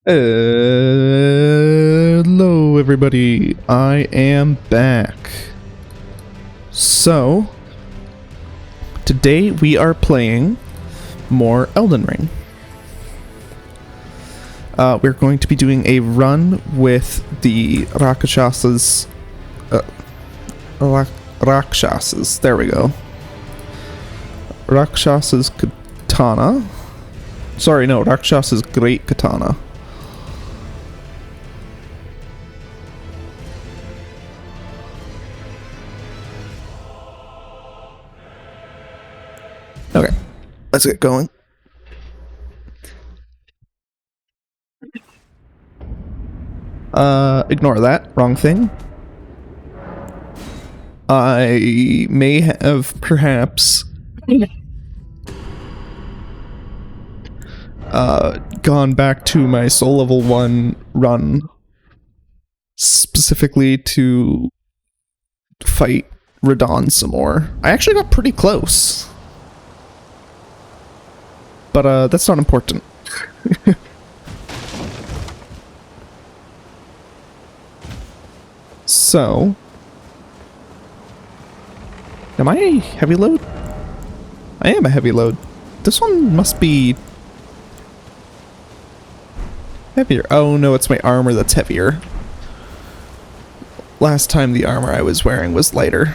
Hello everybody, I am back. So, today we are playing more Elden Ring. We're going to be doing a run with the Rakshasas. Rakshasas, there we go. Rakshasas Katana. Sorry, no, Rakshasas Great Katana. Okay, let's get going. Ignore that. Wrong thing. I may have perhaps gone back to my soul level 1 run specifically to fight Radon some more. I actually got pretty close. But that's not important. So, am I a heavy load? I am a heavy load. This one must be heavier. Oh no, it's my armor that's heavier. Last time the armor I was wearing was lighter.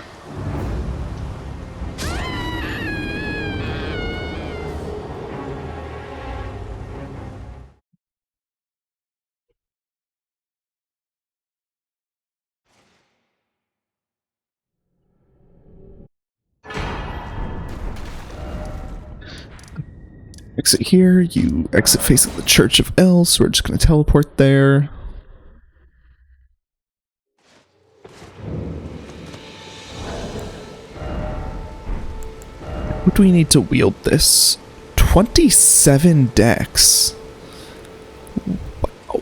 Exit here, you exit facing the Church of El, so we're just going to teleport there. Who do we need to wield this? 27 decks. Wow.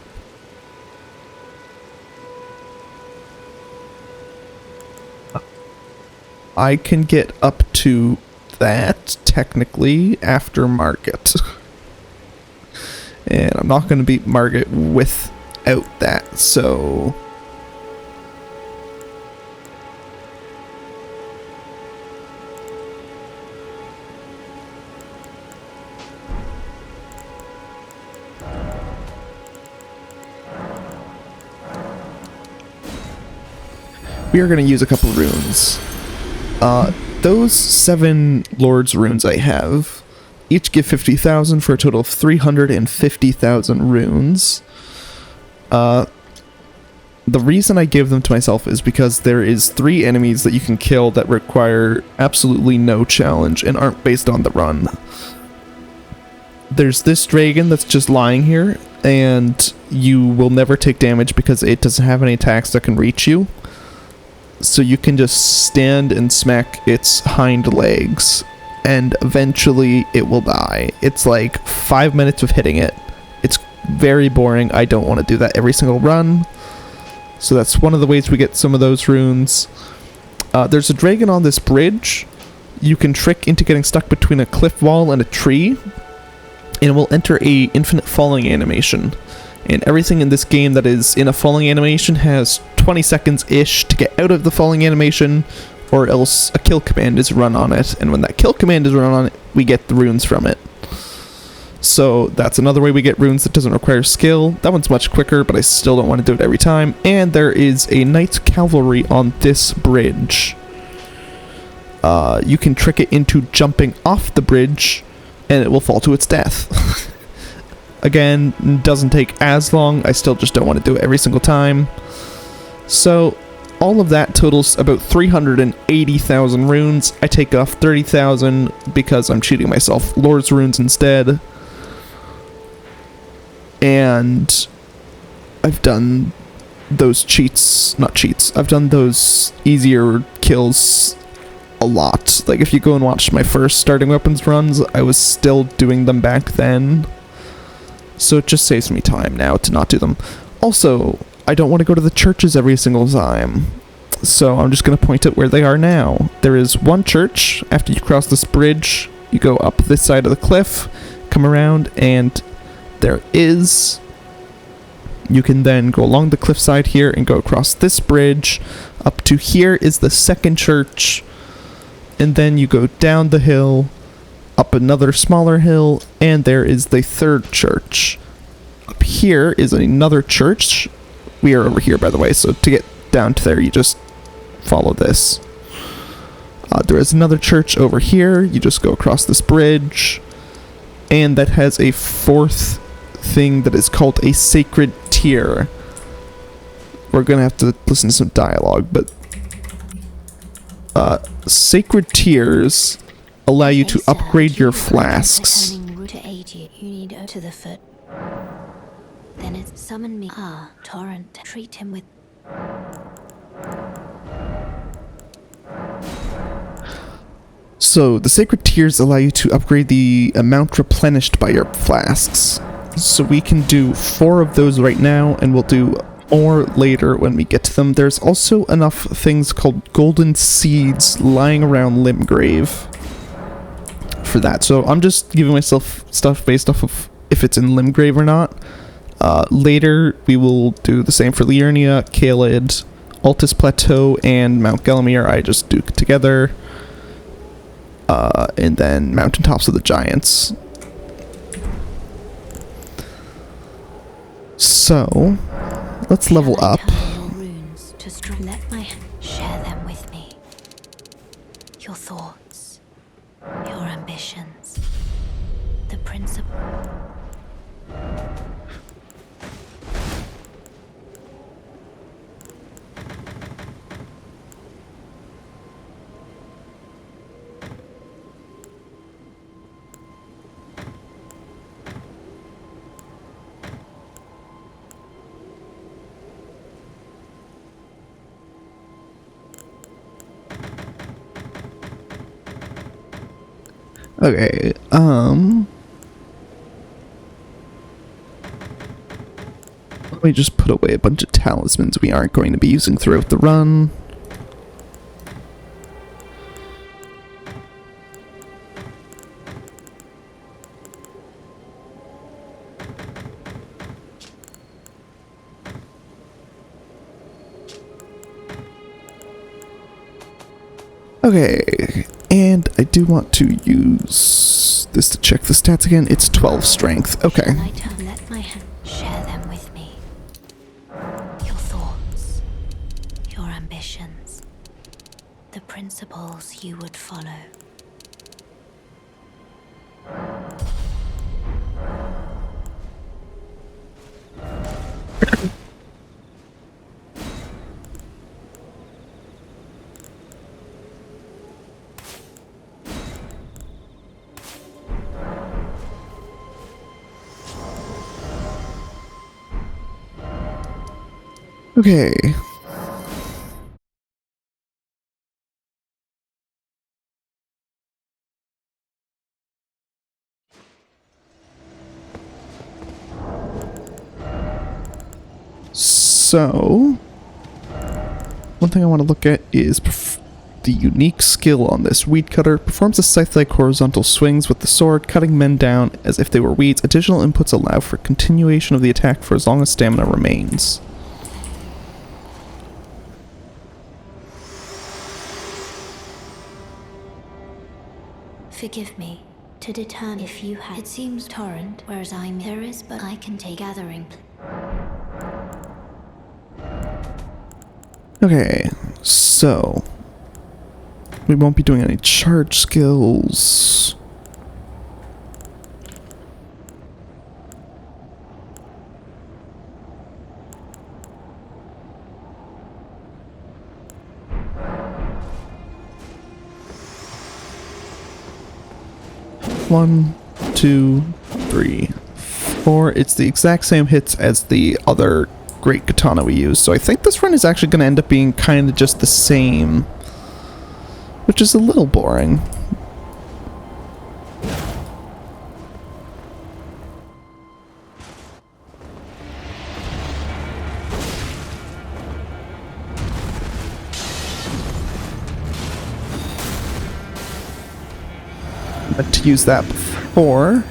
I can get up to that, technically, after Market. And I'm not going to beat Market without that, so... we are going to use a couple runes. Those 7 Lord's runes I have each give 50,000 for a total of 350,000 runes. The reason I give them to myself is because there is 3 enemies that you can kill that require absolutely no challenge and aren't based on the run. There's this dragon that's just lying here, and you will never take damage because it doesn't have any attacks that can reach you. So you can just stand and smack its hind legs, and eventually it will die. It's like 5 minutes of hitting it. It's very boring. I don't want to do that every single run. So that's one of the ways we get some of those runes. There's a dragon on this bridge. You can trick into getting stuck between a cliff wall and a tree, and it will enter a infinite falling animation. And everything in this game that is in a falling animation has 20 seconds-ish to get out of the falling animation, or else a kill command is run on it. And when that kill command is run on it, we get the runes from it. So that's another way we get runes that doesn't require skill. That one's much quicker, but I still don't want to do it every time. And there is a Knight's Cavalry on this bridge. You can trick it into jumping off the bridge, and it will fall to its death. Again, doesn't take as long. I still just don't want to do it every single time. So, all of that totals about 380,000 runes. I take off 30,000 because I'm cheating myself. Lord's runes instead. And I've done those I've done those easier kills a lot. Like, if you go and watch my first starting weapons runs, I was still doing them back then. So it just saves me time now to not do them. Also, I don't want to go to the churches every single time. So I'm just going to point out where they are now. There is one church. After you cross this bridge, you go up this side of the cliff, come around, and there is You can then go along the cliffside here and go across this bridge. Up to here is the second church. And then you go down the hill, up another smaller hill, and there is the third church. Up here is another church. We are over here, by the way, so to get down to there, you just follow this. There is another church over here. You just go across this bridge. And that has a fourth thing that is called a sacred tier. We're gonna have to listen to some dialogue, but sacred tiers allow you to upgrade your flasks. To the foot. Then it's summon me. Torrent. Treat him with. So the sacred tiers allow you to upgrade the amount replenished by your flasks. So we can do 4 of those right now, and we'll do more later when we get to them. There's also enough things called golden seeds lying around Limgrave for that. So I'm just giving myself stuff based off of if it's in Limgrave or not. Later we will do the same for Liurnia, Caelid, Altus Plateau, and Mount Gelmir. I just do together. And then Mountaintops of the Giants. So, let's level up. Let my share them with me. Your thoughts, your ambitions, the principle. Okay, let me just put away a bunch of talismans we aren't going to be using throughout the run. Okay, and I do want to use this to check the stats again. It's 12 strength. Okay. Let my hand share them with me. Your thoughts, your ambitions, the principles you would follow. Okay. So, one thing I want to look at is the unique skill on this. Weed Cutter performs a scythe-like horizontal swings with the sword, cutting men down as if they were weeds. Additional inputs allow for continuation of the attack for as long as stamina remains. Forgive me. To determine if you had. It seems torrent, whereas I'm. There is, but I can take gathering. Okay, so we won't be doing any charge skills. One, two, three, four. It's the exact same hits as the other great katana we used, so I think this run is actually going to end up being kind of just the same, which is a little boring. But to use that before.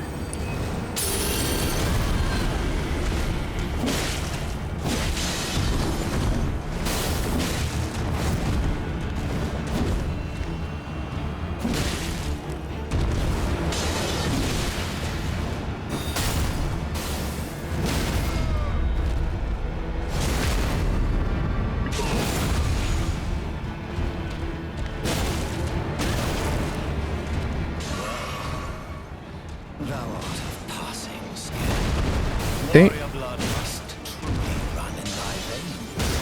Okay. Warrior blood must truly run in thy veins.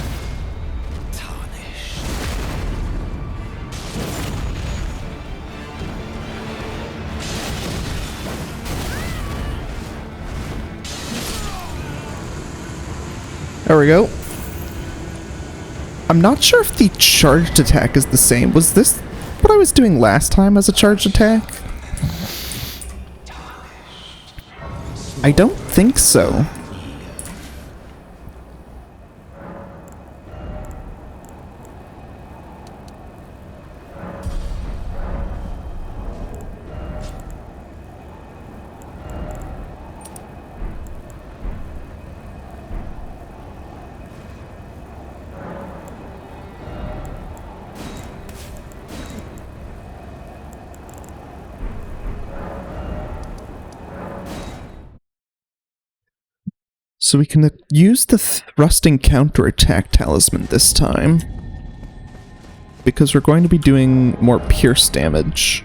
Tarnished. There we go. I'm not sure if the charged attack is the same. Was this what I was doing last time as a charged attack? I don't think so. So we can use the thrusting counterattack talisman this time, because we're going to be doing more pierce damage.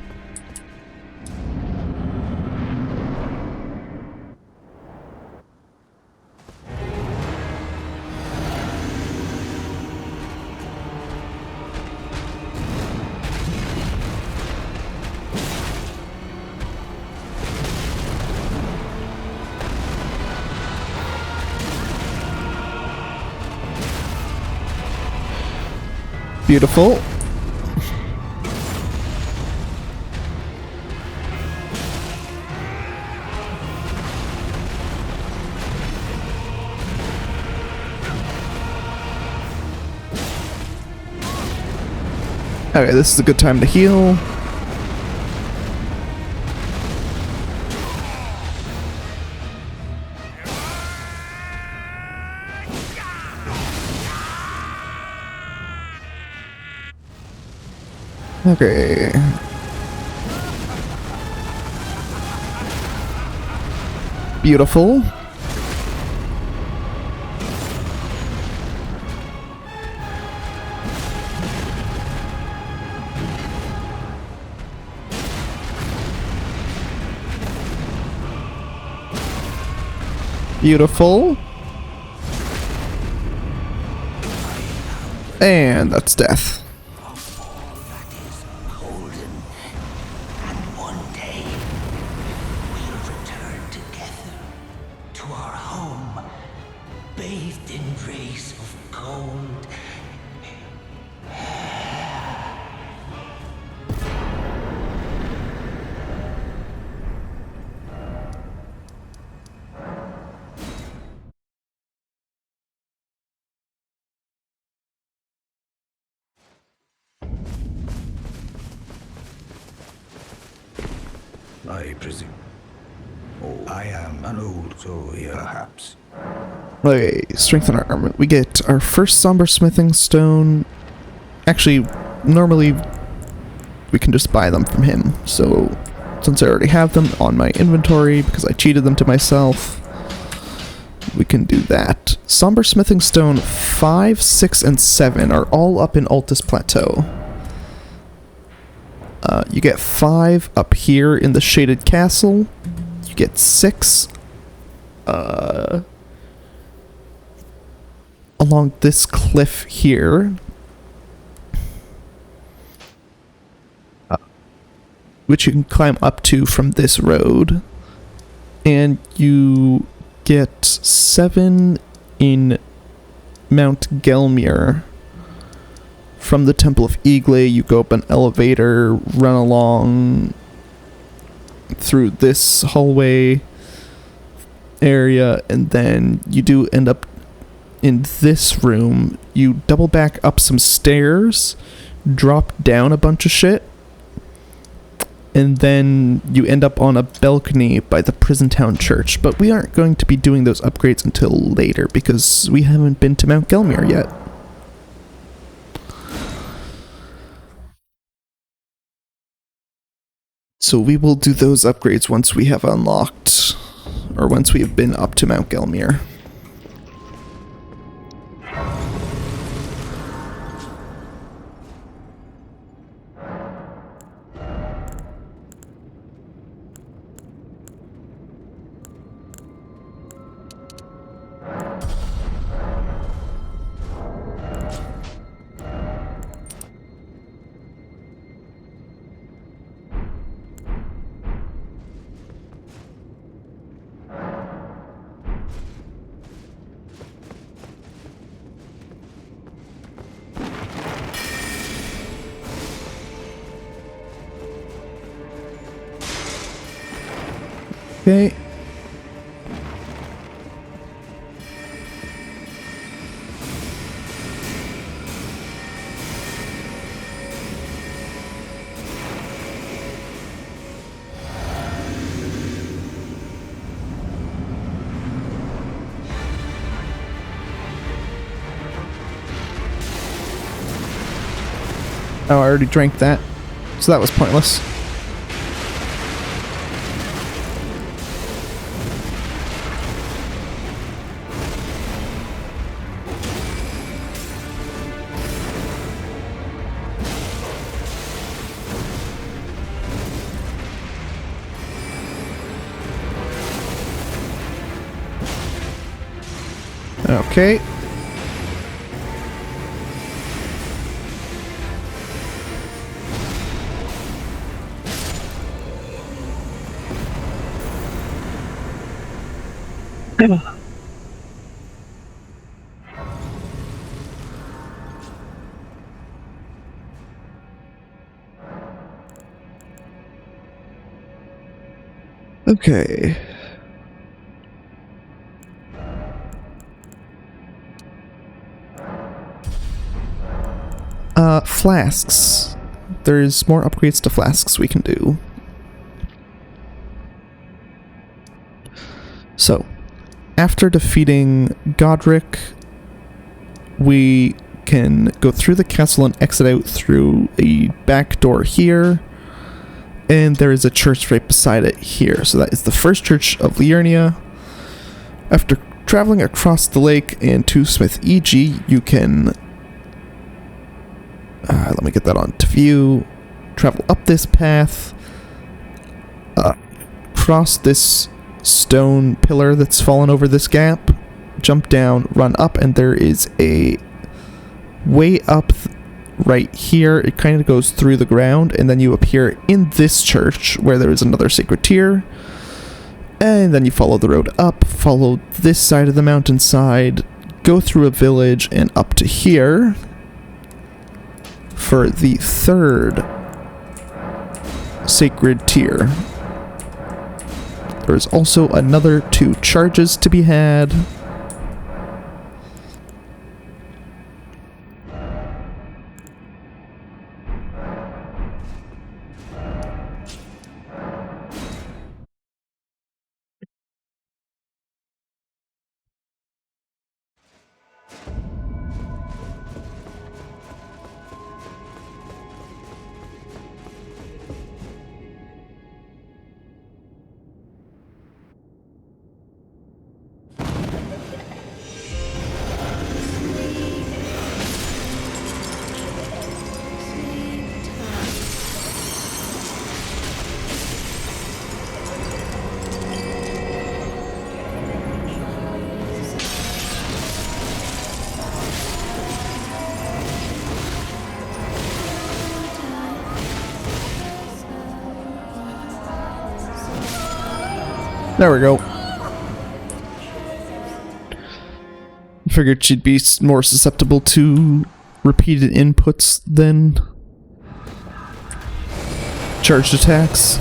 Beautiful. Okay, this is a good time to heal. Okay. Beautiful. Beautiful. And that's death. Bathed in rays of gold. I presume. Oh, I am an old soul here, perhaps. Okay, strengthen our armament. We get our first somber smithing stone. Actually, normally we can just buy them from him. So, since I already have them on my inventory because I cheated them to myself, we can do that. Somber smithing stone 5, 6, and 7 are all up in Altus Plateau. You get 5 up here in the Shaded Castle. You get 6 along this cliff here, which you can climb up to from this road, and you get 7 in Mount Gelmir. From the Temple of Eagle, you go up an elevator, run along through this hallway area, and then you do end up in this room. You double back up some stairs, drop down a bunch of shit, and then you end up on a balcony by the Prison Town Church. But we aren't going to be doing those upgrades until later because we haven't been to Mount Gelmir yet. So we will do those upgrades once we have unlocked, or once we have been up to Mount Gelmir. Okay. Oh, I already drank that, so that was pointless. Okay. Okay. Flasks. There's more upgrades to flasks we can do. So, after defeating Godric, we can go through the castle and exit out through a back door here. And there is a church right beside it here. So that is the first church of Liurnia. After traveling across the lake and to Smith E.G., you can... let me get that on to view. Travel up this path. Cross this stone pillar that's fallen over this gap. Jump down, run up, and there is a way up right here. It kind of goes through the ground, and then you appear in this church where there is another sacred tier. And then you follow the road up, follow this side of the mountainside, go through a village, and up to here for the third sacred tier. There's also another 2 charges to be had. There we go. Figured she'd be more susceptible to repeated inputs than charged attacks.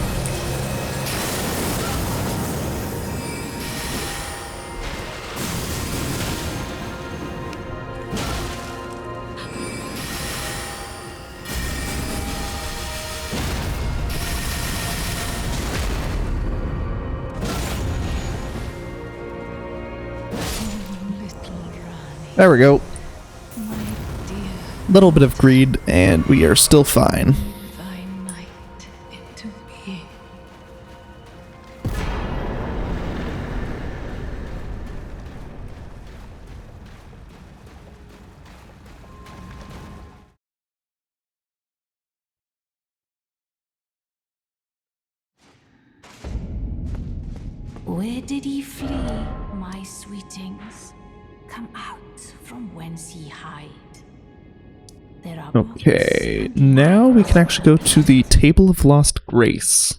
There we go. Little bit of greed, and we are still fine. Where did he flee, my sweetings? Come out from whence ye hide. There are Okay, now we can actually go to the Table of Lost Grace.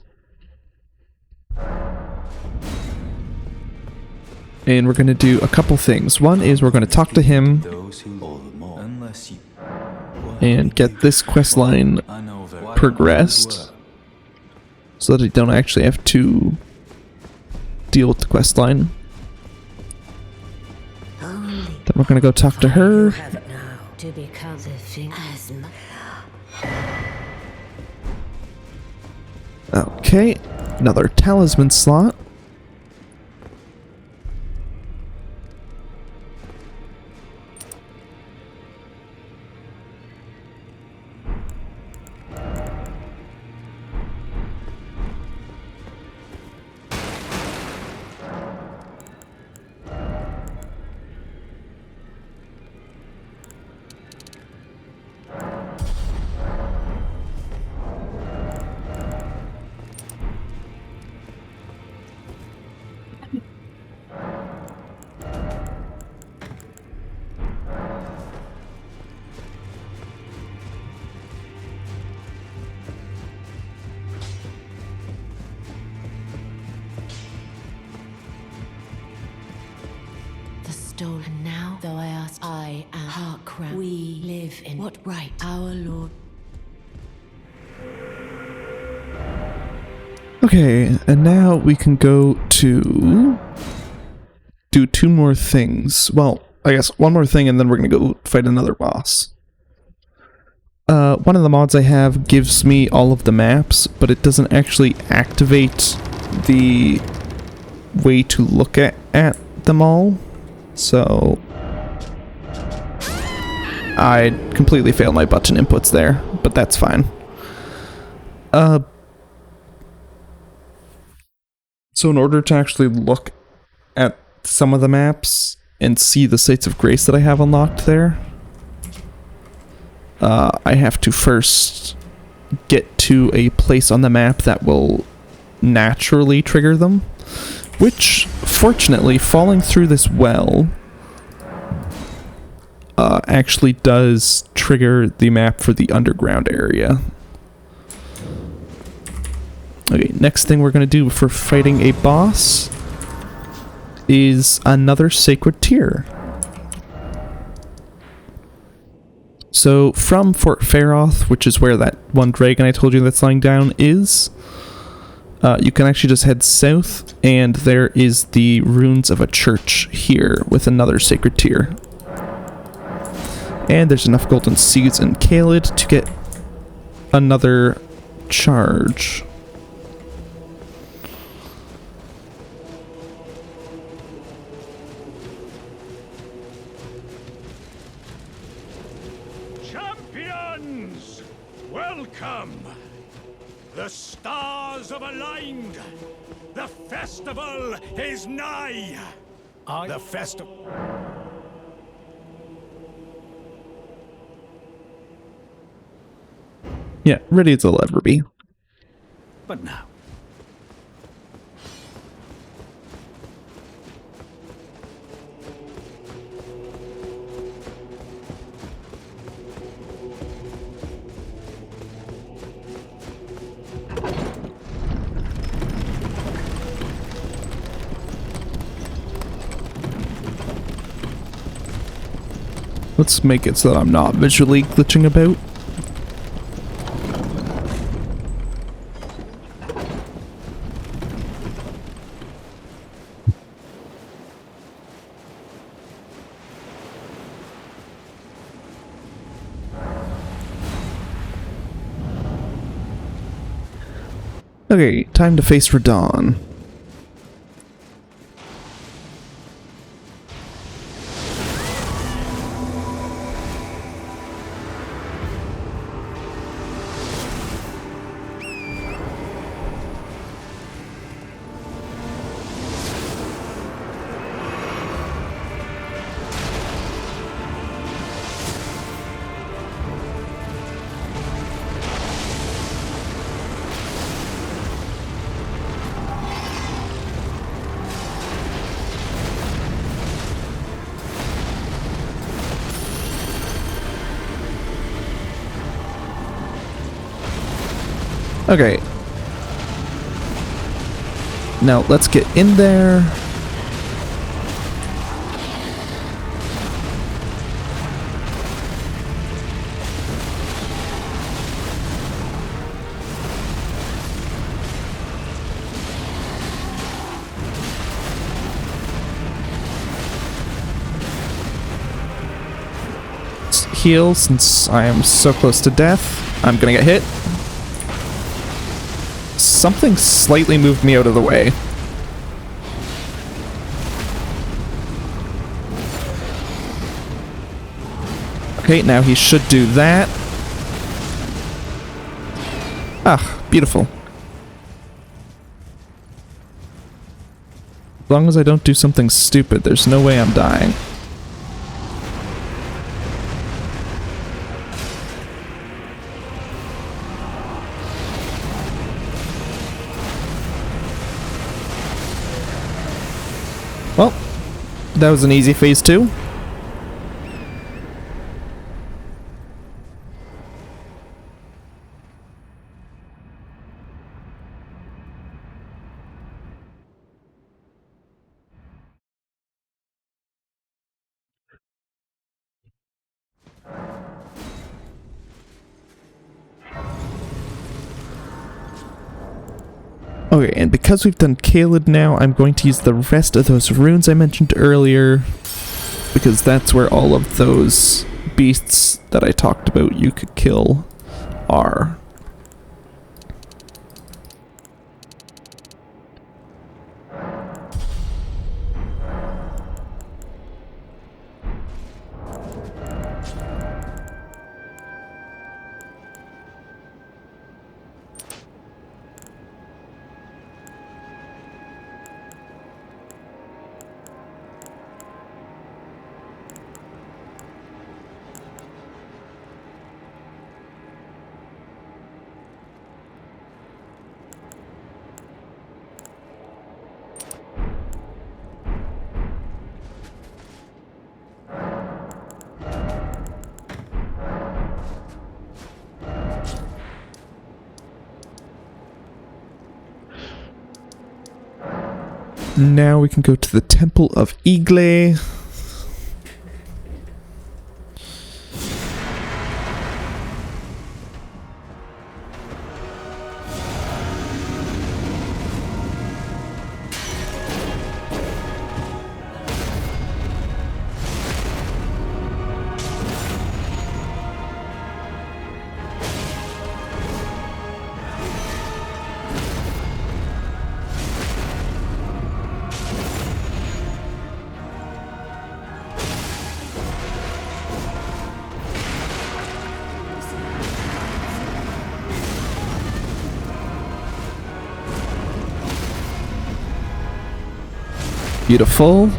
And we're going to do a couple things. One is we're going to talk to him and get this quest line progressed so that we don't actually have to deal with the quest line. Only Then we're gonna go talk to her. you have it now to become the thing as Okay, another talisman slot. the stolen now. Though I ask, I am Heartcrown. We live in what right our Lord. Okay, and now we can go to do two more things. Well, I guess one more thing and then we're gonna go fight another boss. One of the mods I have gives me all of the maps, but it doesn't actually activate the way to look at them all. So I completely failed my button inputs there, but that's fine. So in order to actually look at some of the maps and see the sites of grace that I have unlocked there, I have to first get to a place on the map that will naturally trigger them, which, fortunately, falling through this well actually does trigger the map for the underground area. Okay, next thing we're going to do for fighting a boss is another sacred tier. So from Fort Faroth, which is where that one dragon I told you that's lying down is, you can actually just head south, and there is the ruins of a church here with another sacred tier. And there's enough golden seeds in Kaled to get another charge. Champions! Welcome! The stars have aligned! The festival is nigh! The festival... Yeah, ready as it'll ever be. But now... Let's make it so that I'm not visually glitching about. Okay, time to face Radon. Okay. Now let's get in there. heal since I am so close to death. I'm gonna get hit. Something slightly moved me out of the way. Okay, now he should do that. Ah, beautiful. As long as I don't do something stupid, there's no way I'm dying. Well, that was an easy phase 2. Okay, and because we've done Caelid now, I'm going to use the rest of those runes I mentioned earlier, because that's where all of those beasts that I talked about you could kill are. Now we can go to the Temple of Igle. Beautiful.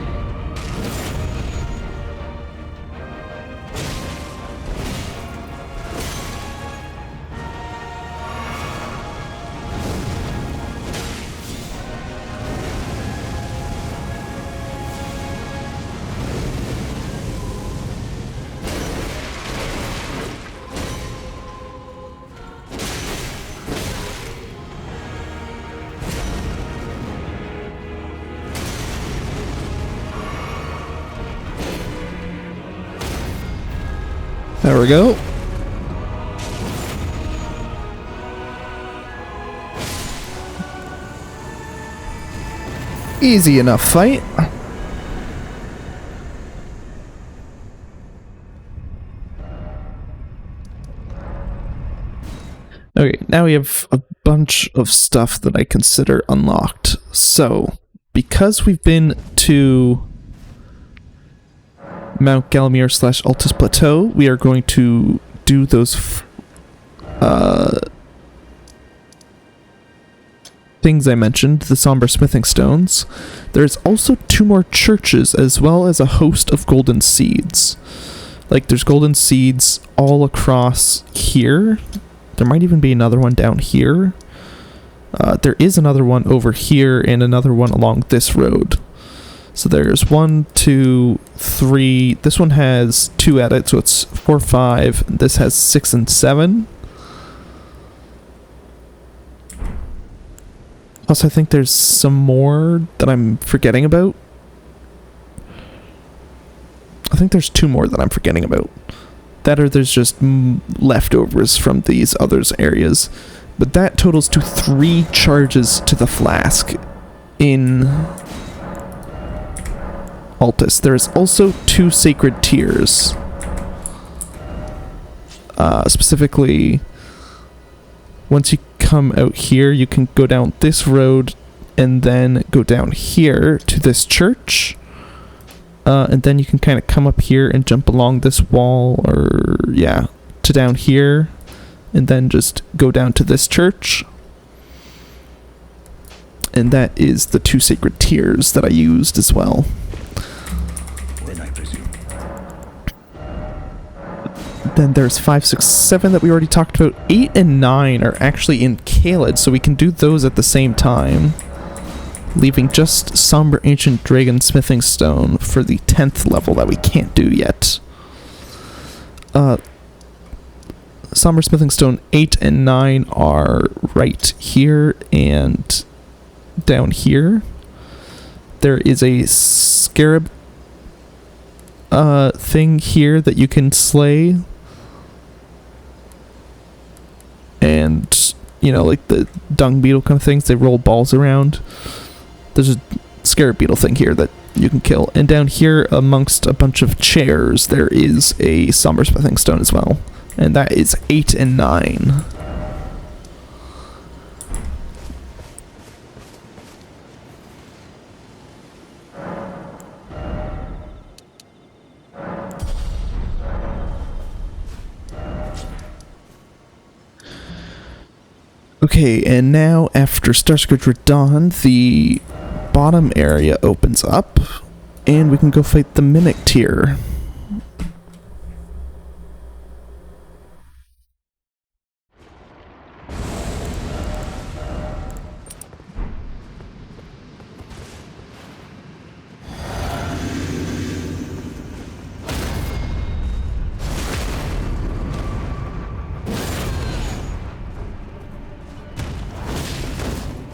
There we go. Easy enough fight. Okay, now we have a bunch of stuff that I consider unlocked. So, because we've been to Mount Galmir / Altus Plateau, we are going to do those things I mentioned, the somber smithing stones. There's also 2 more churches as well as a host of golden seeds. Like, there's golden seeds all across here. There might even be another one down here. There is another one over here and another one along this road. So there's 1, 2, 3. This one has 2 at it, so it's 4, 5. This has 6 and 7. Plus, I think there's some more that I'm forgetting about. I think there's 2 more that I'm forgetting about. That or there's just leftovers from these others areas. But that totals to 3 charges to the flask in Altus. There is also 2 sacred tears. Specifically, once you come out here, you can go down this road and then go down here to this church. And then you can kind of come up here and jump along this wall, or yeah, to down here, and then just go down to this church. And that is the 2 sacred tears that I used as well. Then I presume. Then there's 5, 6, 7 that we already talked about. 8 and 9 are actually in Caelid, so we can do those at the same time, leaving just Somber Ancient Dragon Smithing Stone for the 10th level that we can't do yet. Somber Smithing Stone 8 and 9 are right here and down here. There is a scarab thing here that you can slay. And, you know, like the dung beetle kind of things, they roll balls around. There's a scarab beetle thing here that you can kill. And down here, amongst a bunch of chairs, there is a Somber Smithing Stone as well. And that is 8 and 9. Okay, and now after Star Scourge Radon, the bottom area opens up, and we can go fight the Mimic Tier.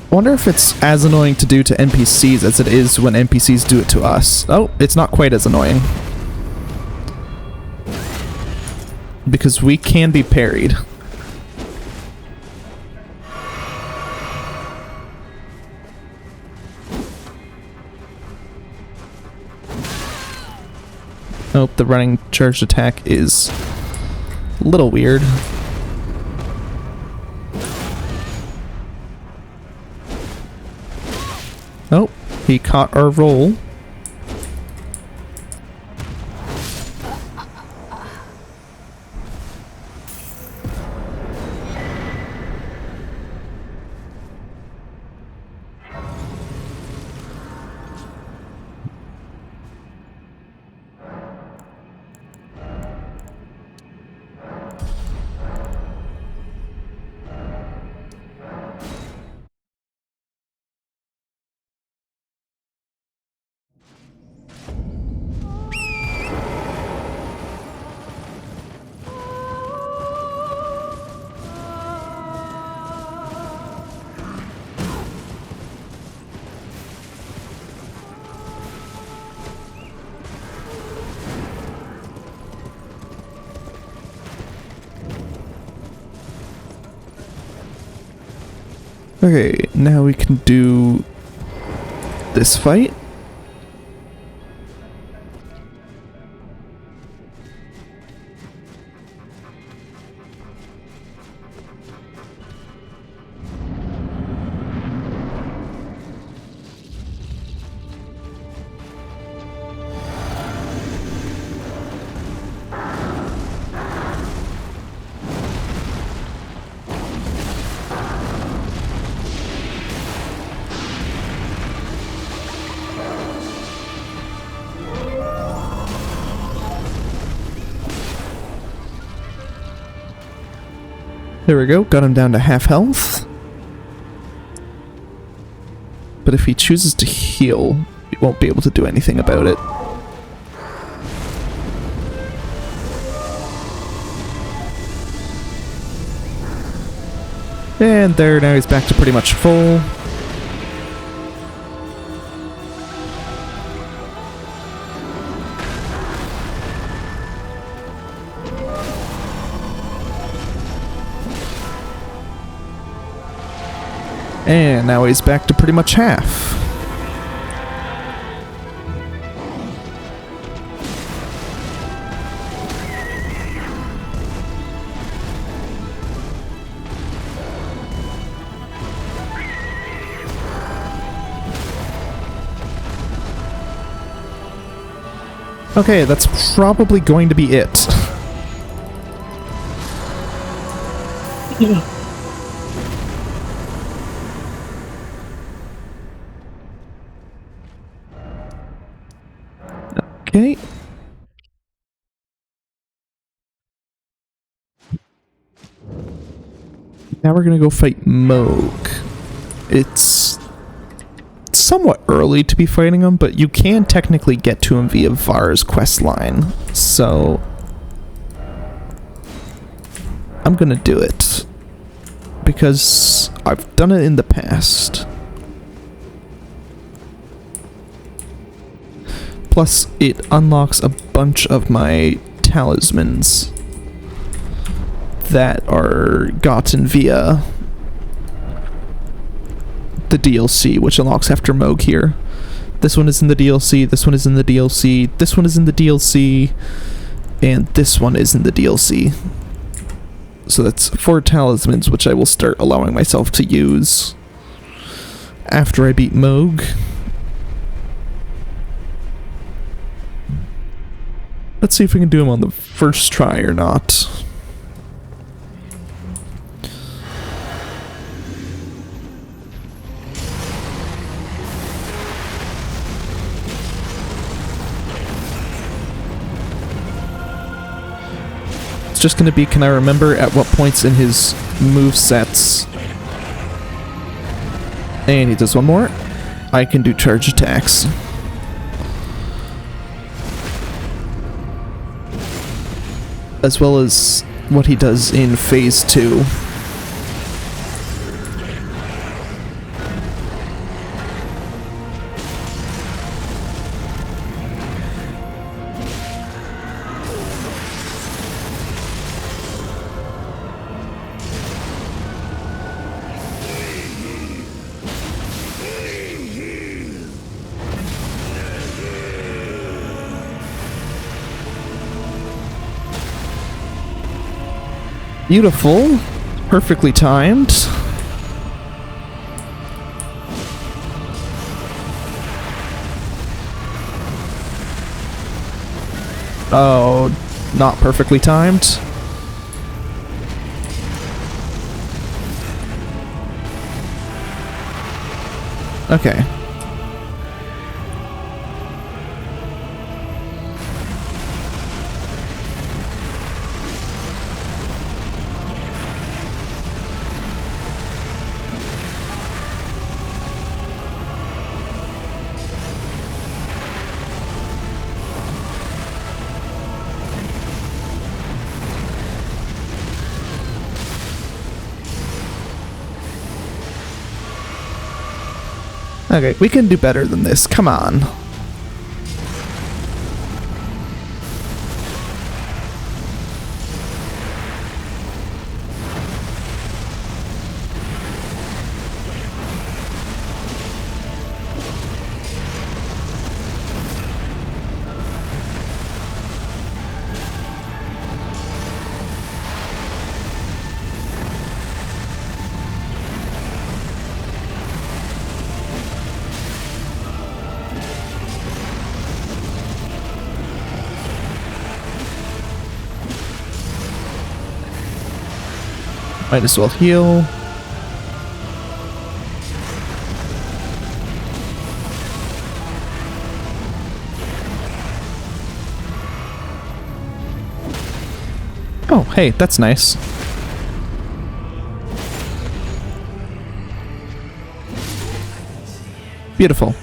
I wonder if it's as annoying to do to NPCs as it is when NPCs do it to us. Oh, it's not quite as annoying. Because we can be parried. Oh, the running charged attack is a little weird. Oh, he caught our roll. Okay, now we can do this fight. There we go, got him down to half health. But if he chooses to heal, we won't be able to do anything about it. And there, now he's back to pretty much full. And now he's back to pretty much half. Okay, that's probably going to be it. Okay. Now we're gonna go fight Moog. It's somewhat early to be fighting him, but you can technically get to him via Var's questline. So I'm gonna do it. Because I've done it in the past. Plus, it unlocks a bunch of my talismans that are gotten via the DLC, which unlocks after Moog here. This one is in the DLC, this one is in the DLC, this one is in the DLC, and this one is in the DLC. So that's 4 talismans, which I will start allowing myself to use after I beat Moog. Let's see if we can do him on the first try or not. It's just going to be, can I remember at what points in his move sets? And he does one more. I can do charge attacks. As well as what he does in phase 2. Beautiful. Perfectly timed. Oh, not perfectly timed. Okay. Okay, we can do better than this. Come on. Might as well heal. Oh, hey, that's nice. Beautiful.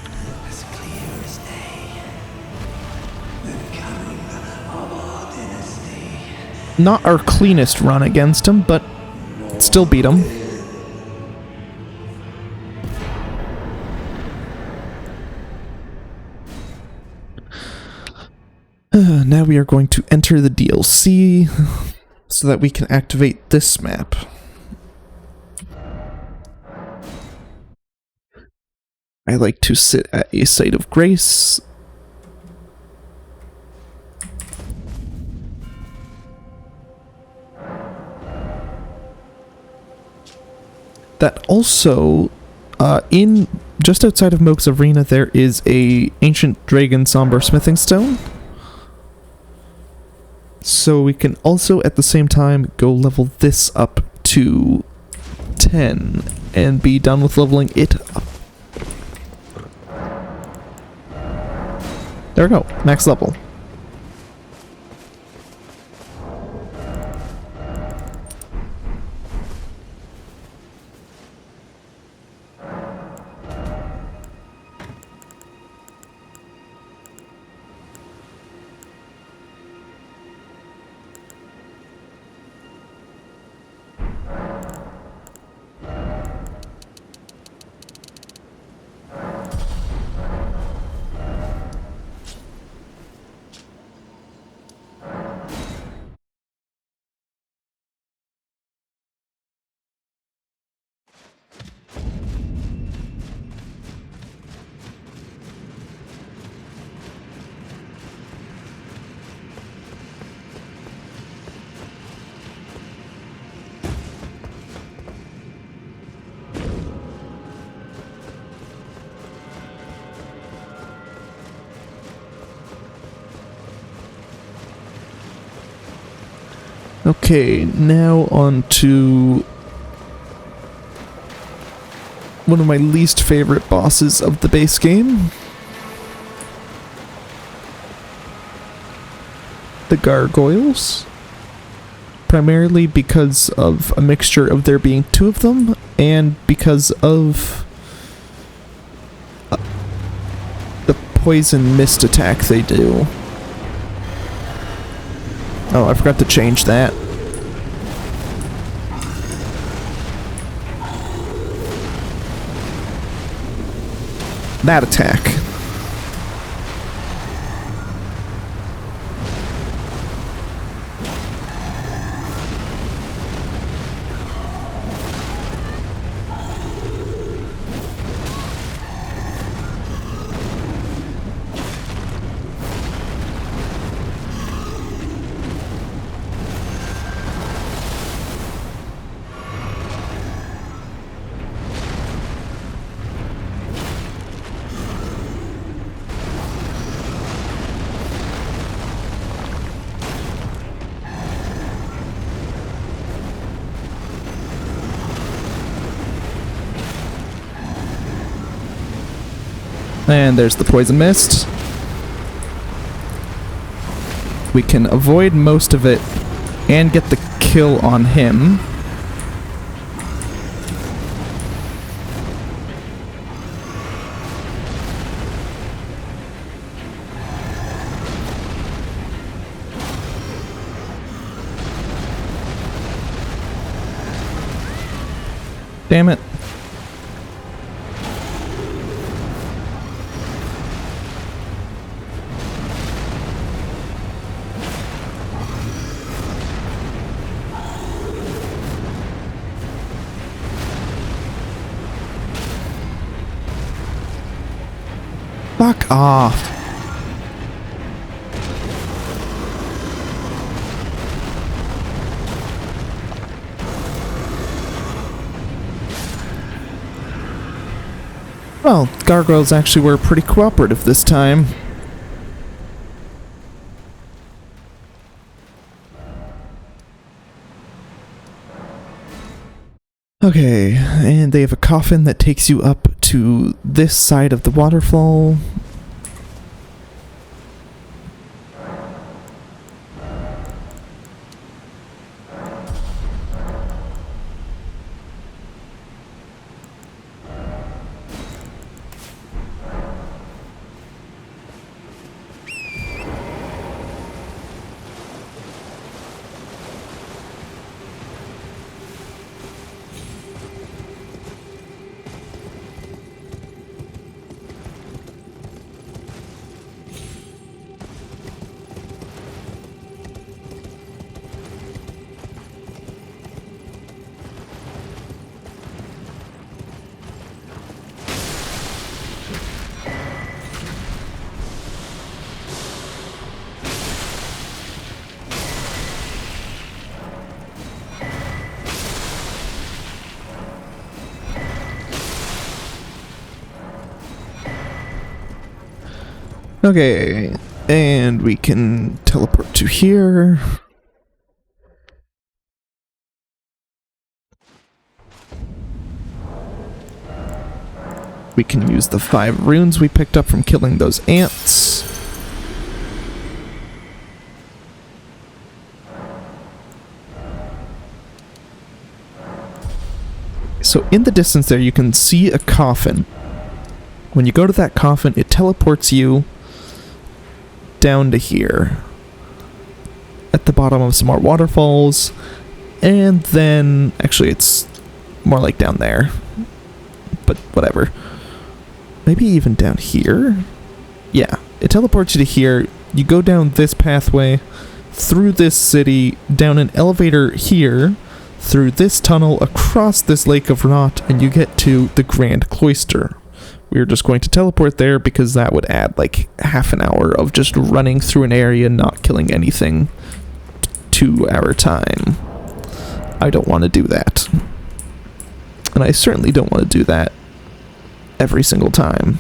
Not our cleanest run against him, but still beat him. Now we are going to enter the DLC so that we can activate this map. I like to sit at a site of grace. That also, in just outside of Moog's Arena, there is a ancient dragon somber smithing stone, So we can also at the same time go level this up to 10 and be done with leveling it up. There we go, max level. Okay, now on to one of my least favorite bosses of the base game. The gargoyles. Primarily because of a mixture of there being two of them, and because of the poison mist attack they do. Oh, I forgot to change that. That attack. And there's the poison mist. We can avoid most of it and get the kill on him. Damn it. Fuck off. Well, gargoyles actually were pretty cooperative this time. Okay, and they have a coffin that takes you up to this side of the waterfall. Okay, And we can teleport to here. We can use the 5 runes we picked up from killing those ants. So in the distance there, you can see a coffin. When you go to that coffin, it teleports you down to here. At the bottom of some more waterfalls. And then, actually it's more like down there. But whatever. Maybe even down here? Yeah, it teleports you to here. You go down this pathway, through this city, down an elevator here, through this tunnel, across this lake of rot, and you get to the Grand Cloister. We're just going to teleport there because that would add like half an hour of just running through an area, not killing anything to our time. I don't want to do that. And I certainly don't want to do that every single time.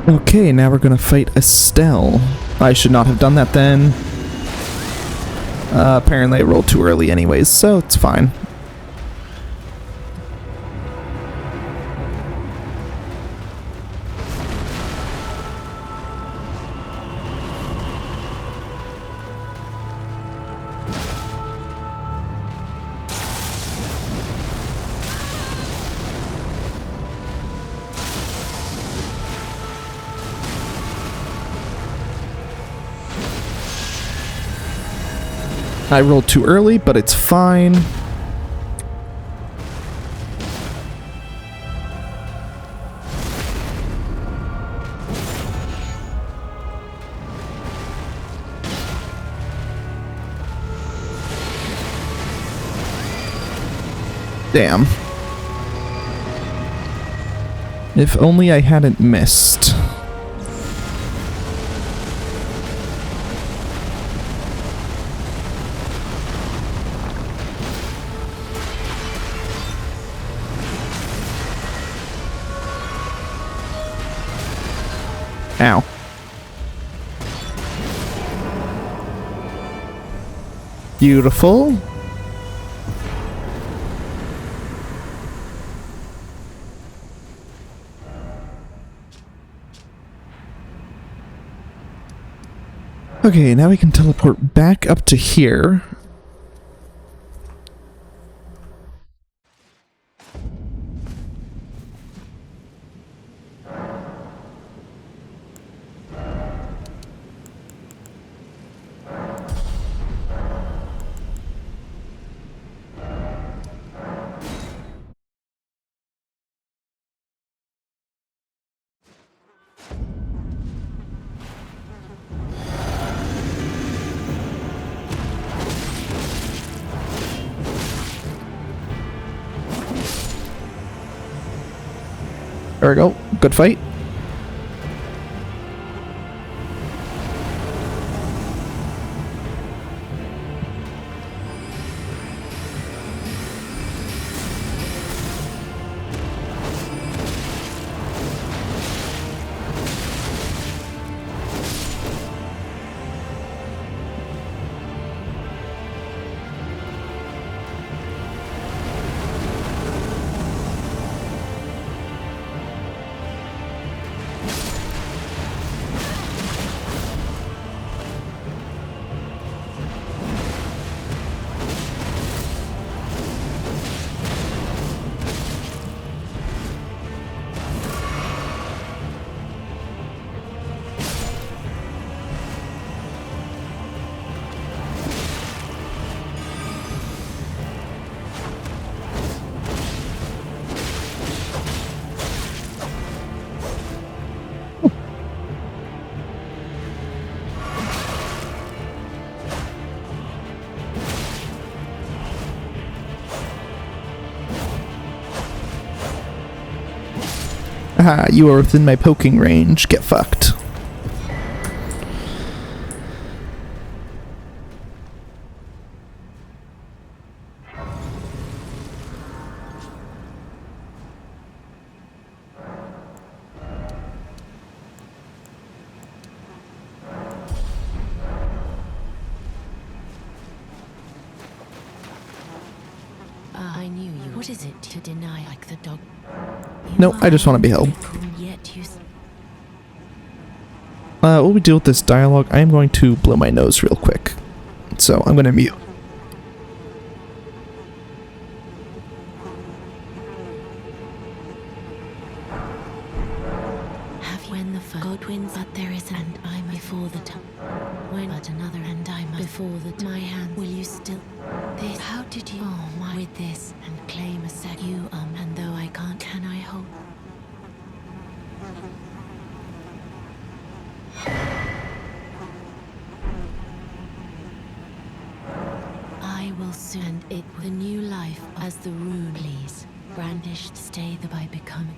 Okay, now we're gonna fight Estelle. I should not have done that then. Apparently I rolled too early anyways, so it's fine. I rolled too early, but it's fine. Damn. If only I hadn't missed. Ow. Beautiful. Okay, now we can teleport back up to here. There we go. Good fight. Ah, you are within my poking range. Get fucked. I knew you. What is it to deny like the dog? No, I just want to be held. Yet you While we deal with this dialogue, I am going to blow my nose real quick. So I'm going to mute. have when the Godwins, but there is and I'm before the time. When but another and I'm before the my hand. Will you still this? How did you? Oh my! With this and claim a sec. You and though I can't, can I hold? I will soon it with a new life as the rune. Please, brandished, stay the by becoming.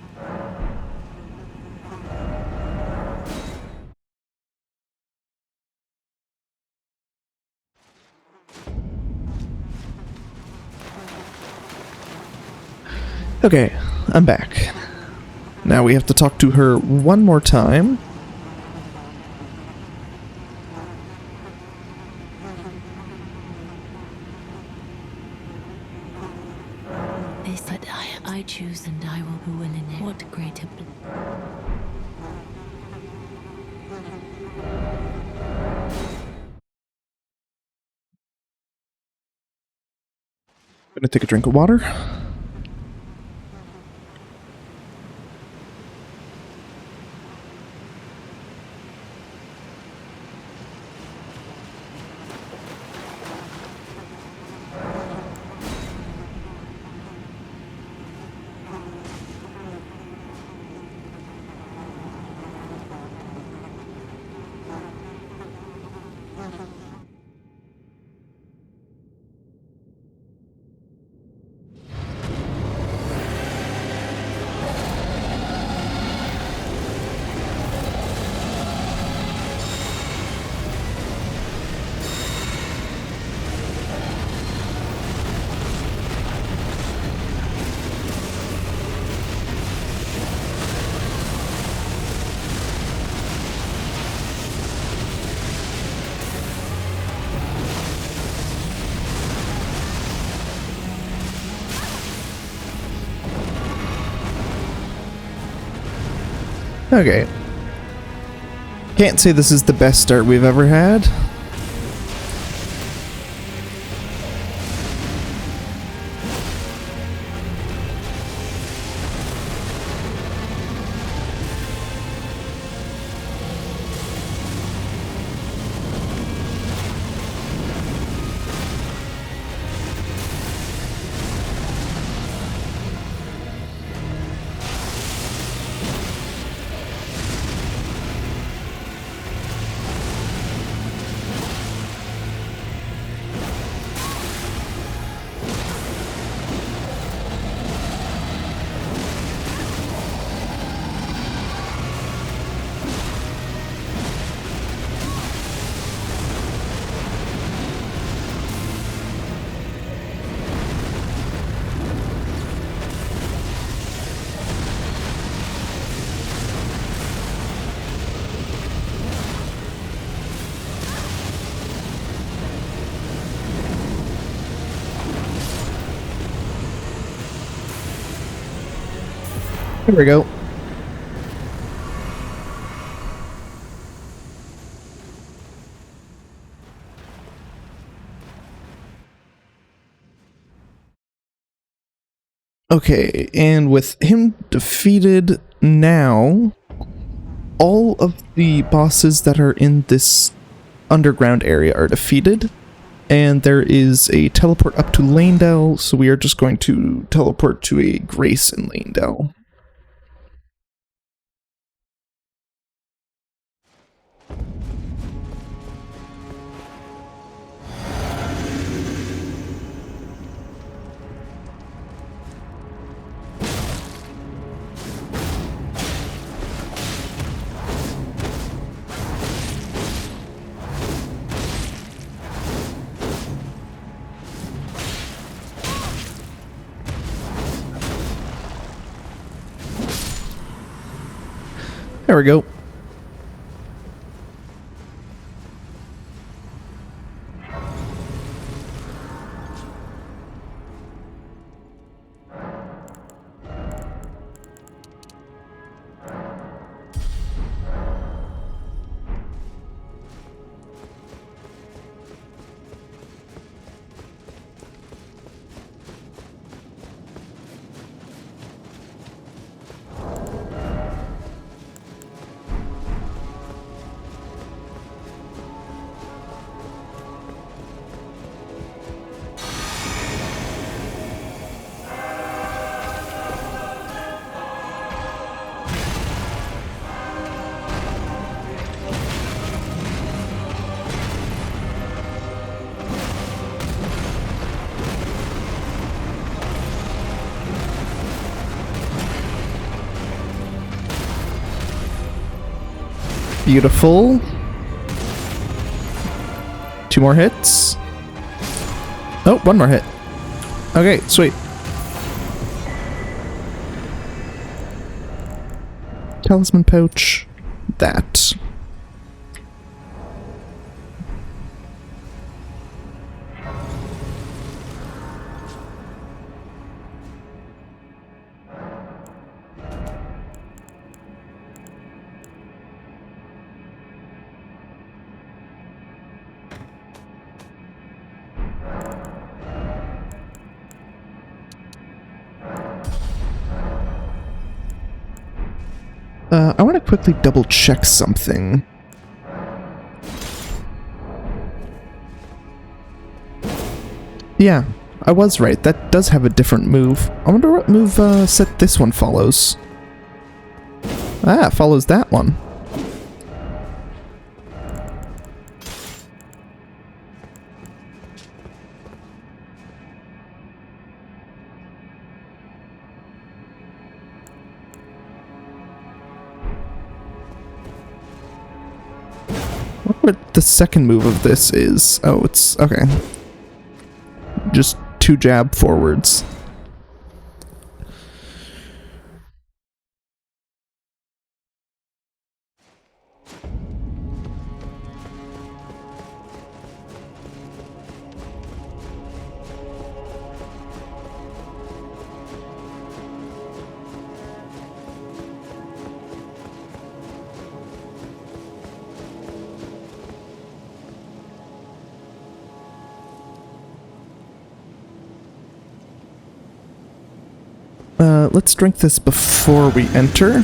Okay, I'm back. Now we have to talk to her one more time. This but I choose and I will be willing it. What greater Gonna take a drink of water. Okay. Can't say this is the best start we've ever had. Here we go. Okay, and with him defeated now, all of the bosses that are in this underground area are defeated, and there is a teleport up to Lanedell, so we are just going to teleport to a Grace in Lanedell. There we go. Beautiful. 2 more hits. Oh, 1 more hit. Okay, sweet. Talisman pouch. That. I want to quickly double check something. Yeah, I was right. That does have a different move. I wonder what move set this one follows. Ah, it follows that one. What the second move of this is? Oh, it's okay. Just 2 jab forwards. Let's drink this before we enter.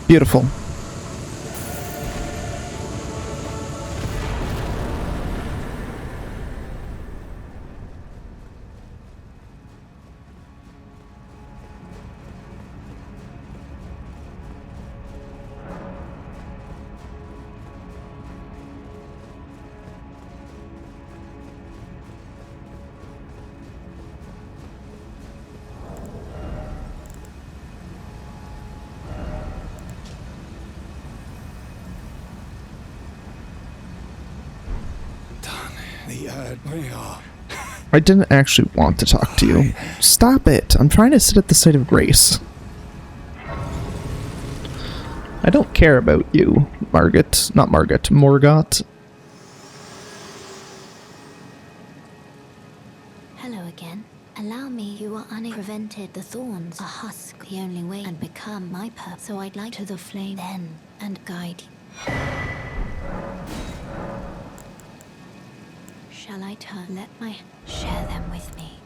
Beautiful. I didn't actually want to talk to you. Stop it! I'm trying to sit at the site of grace. I don't care about you, Margit. Not Margit, Morgott. Hello again. Allow me, you are prevented the thorns. A husk, the only way, and become my purpose. So I'd like to the flame then, and guide you. Shall I turn? Let my... Share them with me.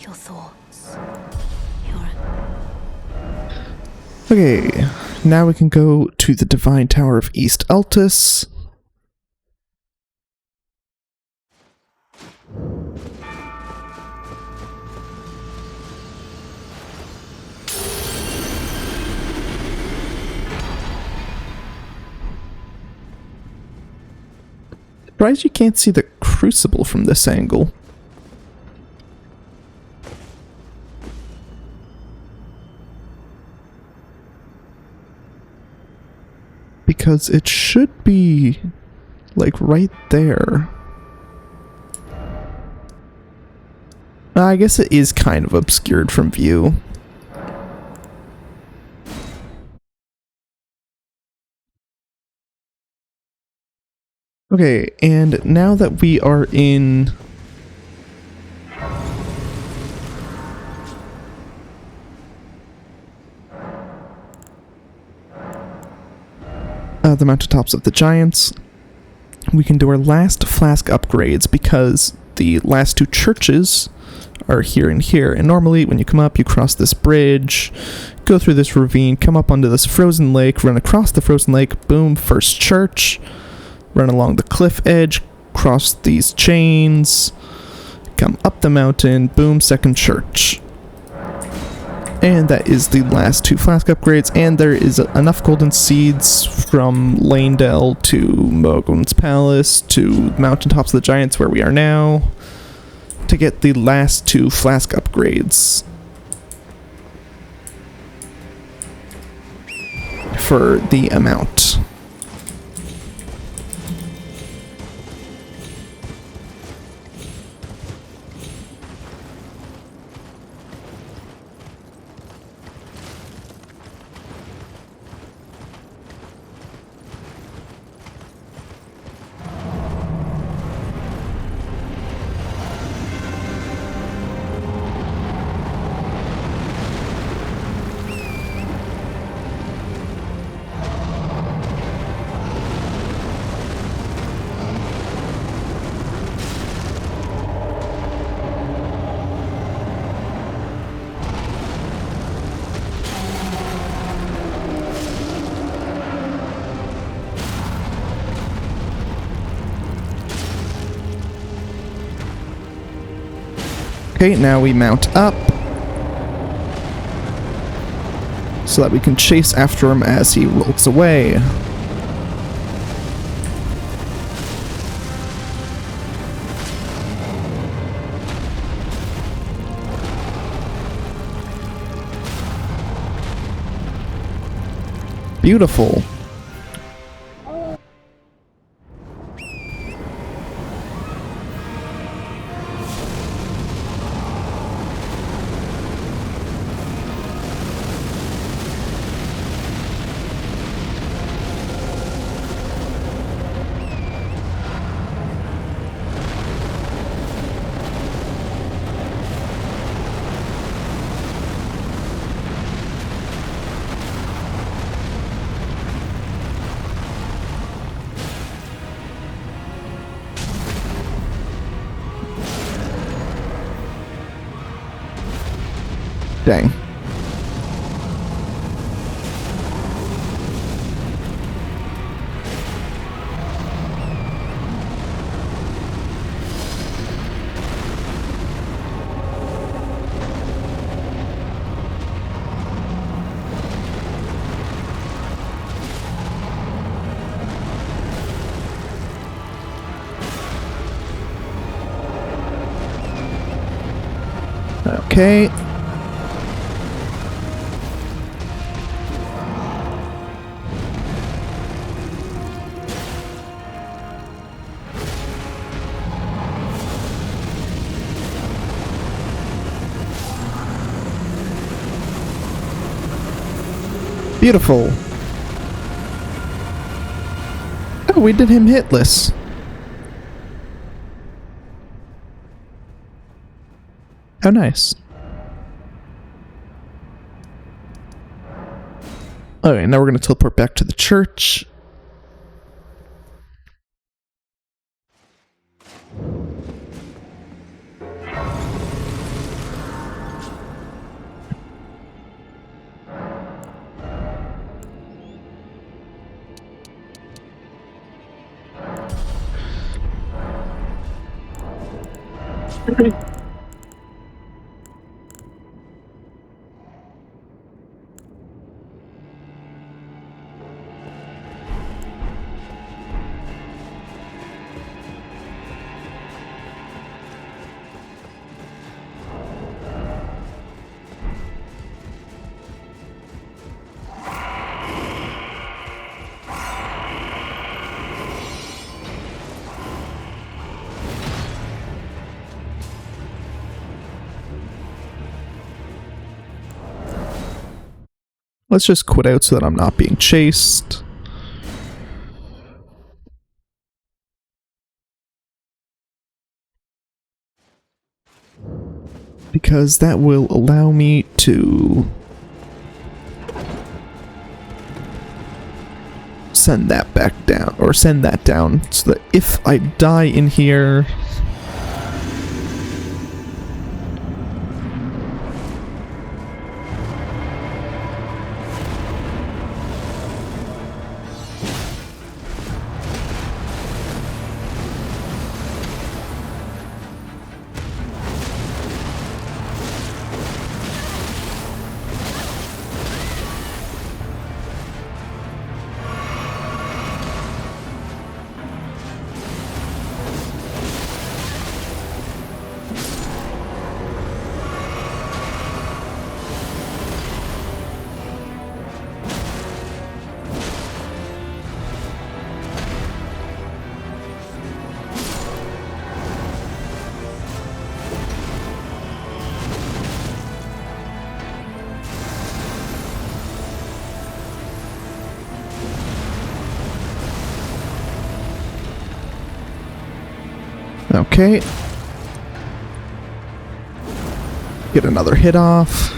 Your thoughts. Your... Okay, now we can go to the Divine Tower of East Altus. Surprised you can't see the crucible from this angle. Because it should be, like, right there. I guess it is kind of obscured from view. Okay, and now that we are in the mountaintops of the giants, we can do our last flask upgrades because the last two churches are here and here. And normally when you come up, you cross this bridge, go through this ravine, come up onto this frozen lake, run across the frozen lake, boom, first church, run along the cliff edge, cross these chains, come up the mountain, boom, second church. And that is the last two flask upgrades, and there is enough golden seeds from Lanedell to Mogon's Palace to Mountaintops of the Giants where we are now to get the last two flask upgrades for the amount. Okay, now we mount up so that we can chase after him as he rolls away. Beautiful. Dang. Okay. Beautiful. Oh, we did him hitless. Oh, nice. Okay, now we're going to teleport back to the church. Let's just quit out so that I'm not being chased. Because that will allow me to send that back down, or send that down, so that if I die in here... Okay. Get another hit off.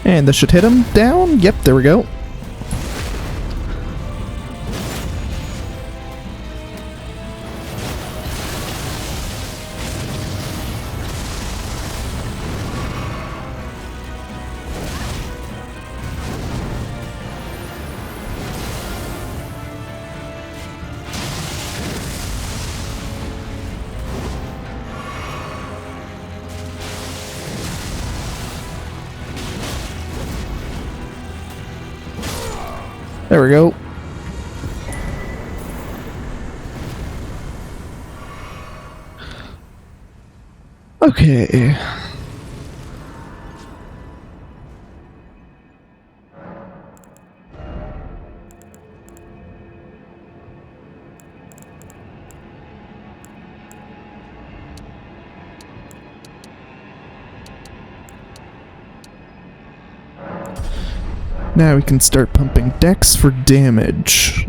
And this should hit him down. Yep, there we go. There we go. Okay. Now we can start pumping dex for damage.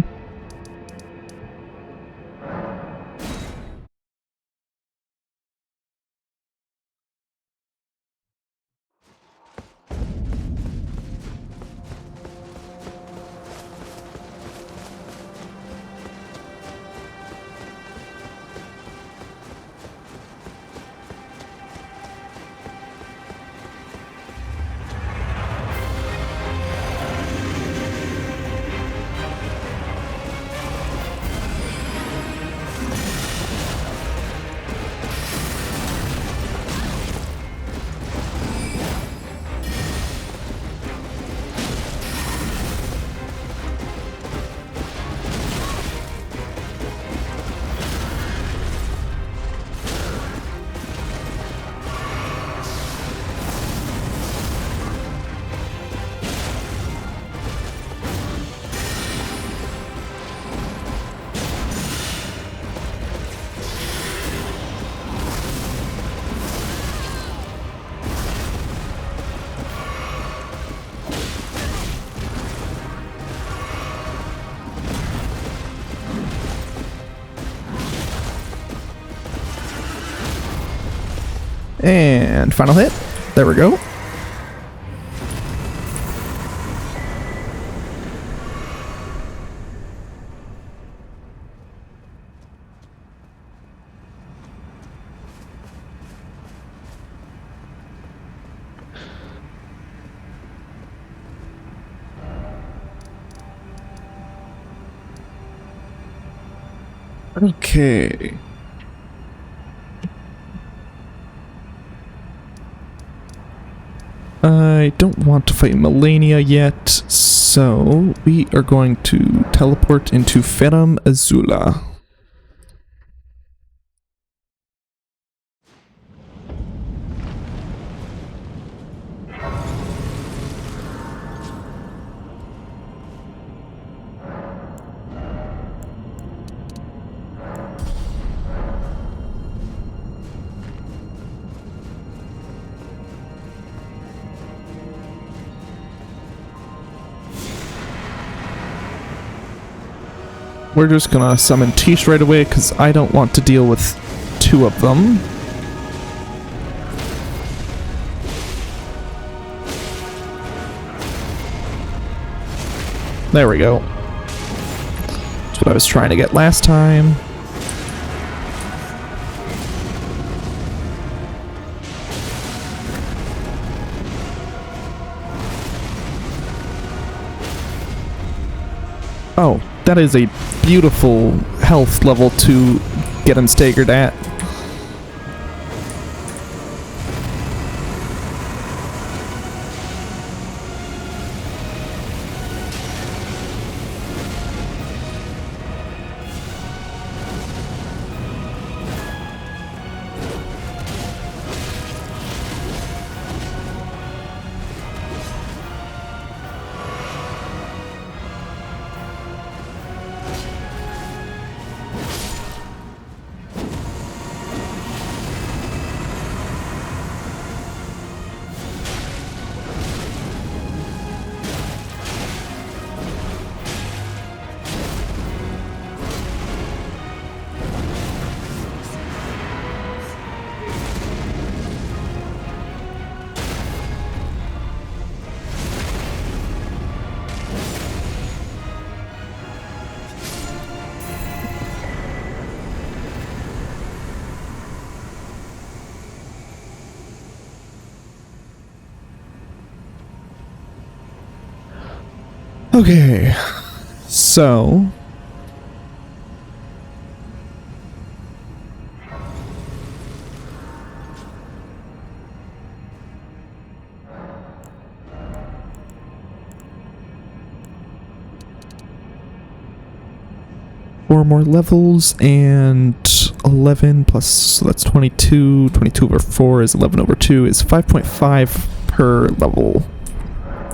And final hit. There we go. Okay. I don't want to fight Melania yet, so we are going to teleport into Ferrum Azula. We're just gonna summon Tish right away because I don't want to deal with two of them. There we go. That's what I was trying to get last time. Oh, that is a beautiful health level to get him staggered at. Okay, so four more levels and 11 plus, so that's 22. 22 over 4 is 11 over 2 is 5.5 per level.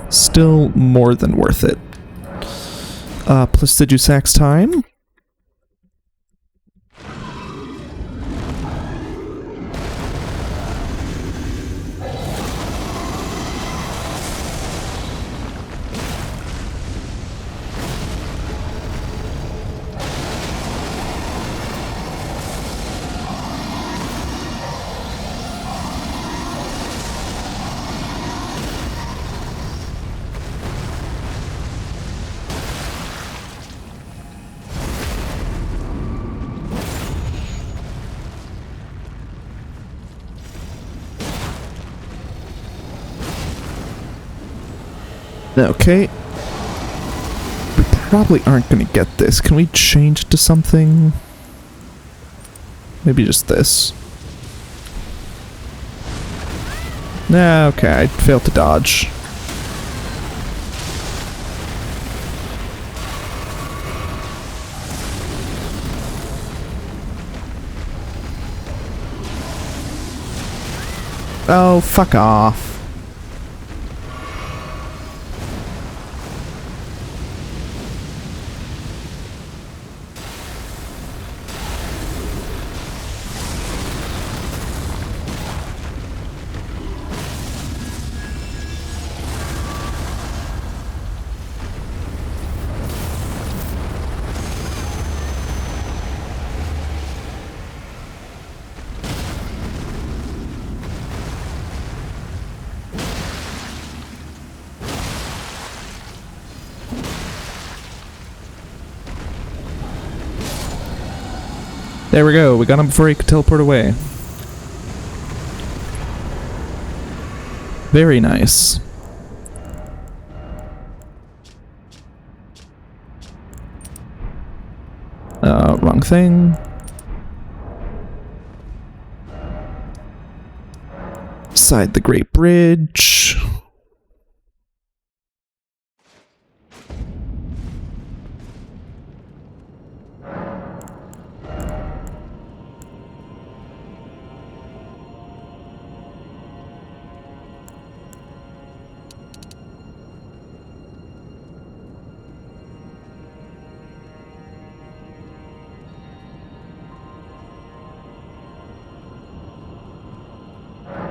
Still more than worth it. Plus the Jusax time. Okay. We probably aren't going to get this. Can we change it to something? Maybe just this. Nah, okay, I failed to dodge. Oh, fuck off. There we go, we got him before he could teleport away. Very nice. Wrong thing. Side the Great Bridge.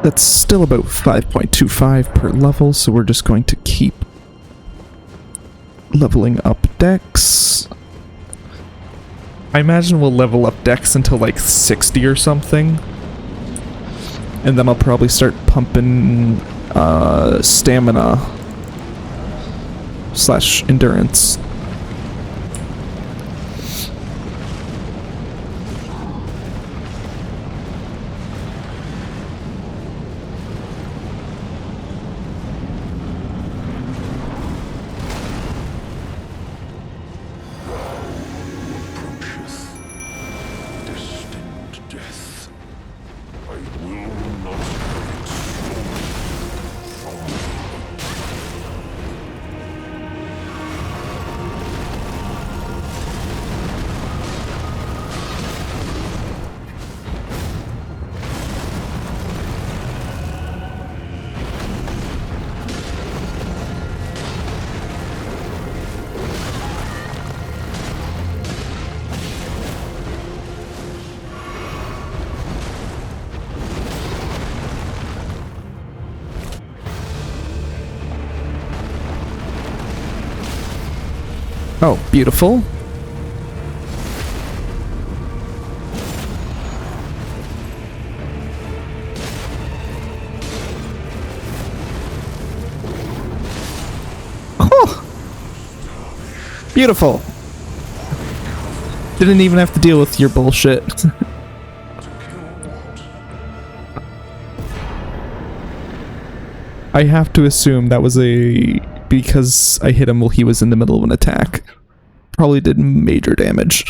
That's still about 5.25 per level, so we're just going to keep leveling up Dex. I imagine we'll level up Dex until like 60 or something. And then I'll probably start pumping stamina / endurance. Distant death. I will not have it stolen from me. Oh, beautiful. Oh, beautiful. Didn't even have to deal with your bullshit. I have to assume that was because I hit him while he was in the middle of an attack. Probably did major damage.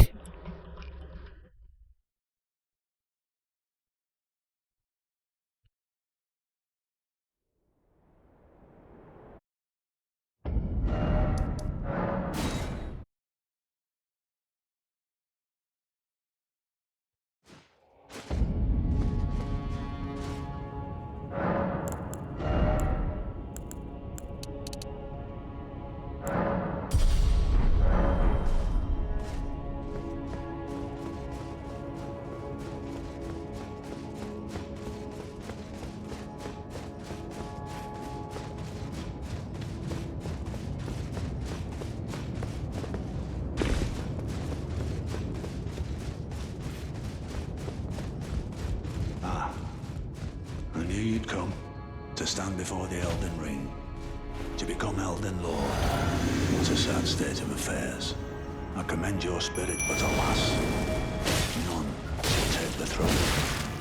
I knew you'd come to stand before the Elden Ring, to become Elden Lord. It's a sad state of affairs. I commend your spirit, but alas, none will take the throne.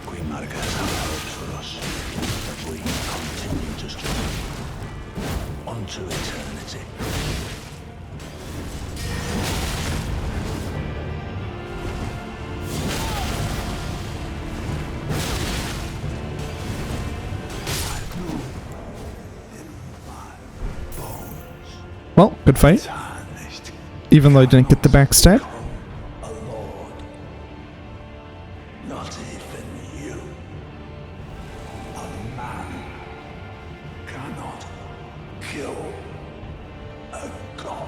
Queen Marika has high hopes for us, that we continue to struggle unto eternity. Well, good fight. Even though I didn't get the backstab. A lord. Not even you. A man cannot kill a god.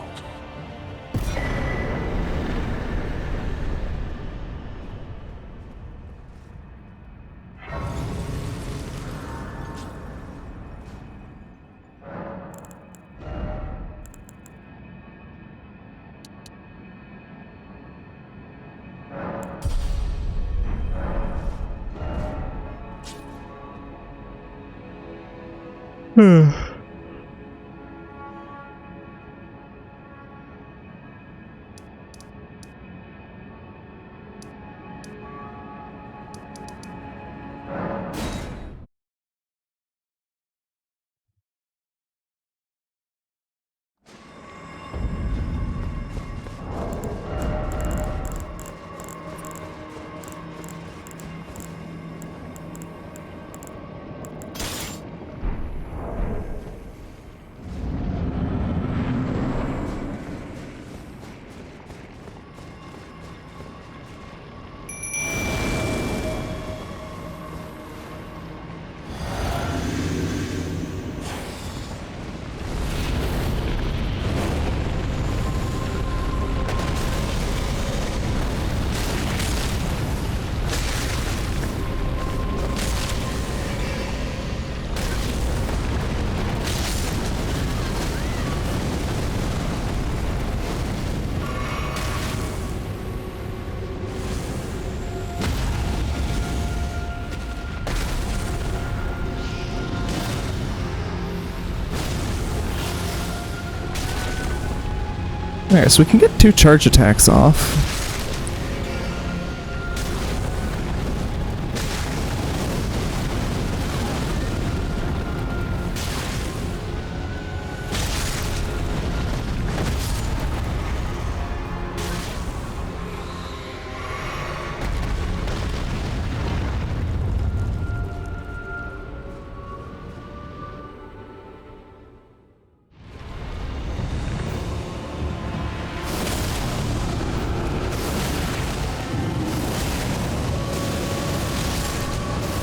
Alright, so we can get 2 charge attacks off.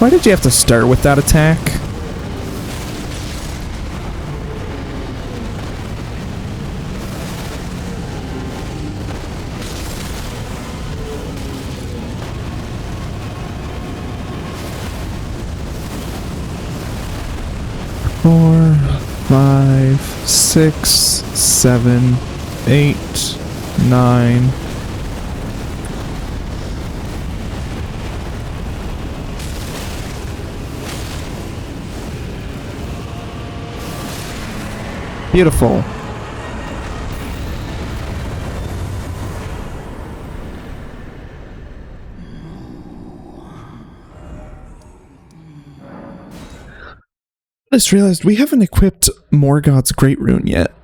Why did you have to start with that attack? Four, 5, 6, 7, 8, 9. Beautiful. I just realized we haven't equipped Morgoth's Great Rune yet.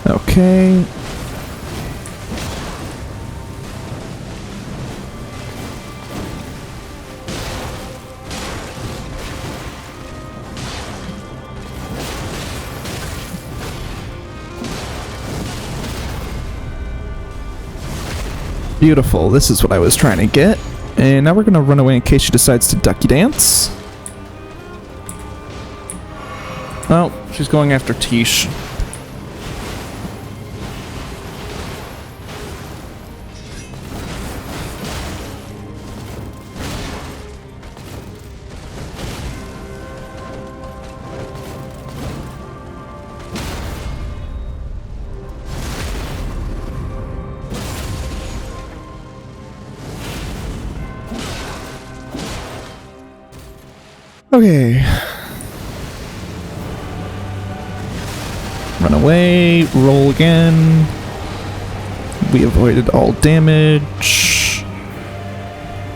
Okay. Beautiful. This is what I was trying to get. And now we're going to run away in case she decides to ducky dance. Oh, she's going after Tish. Okay. Run away, roll again. We avoided all damage.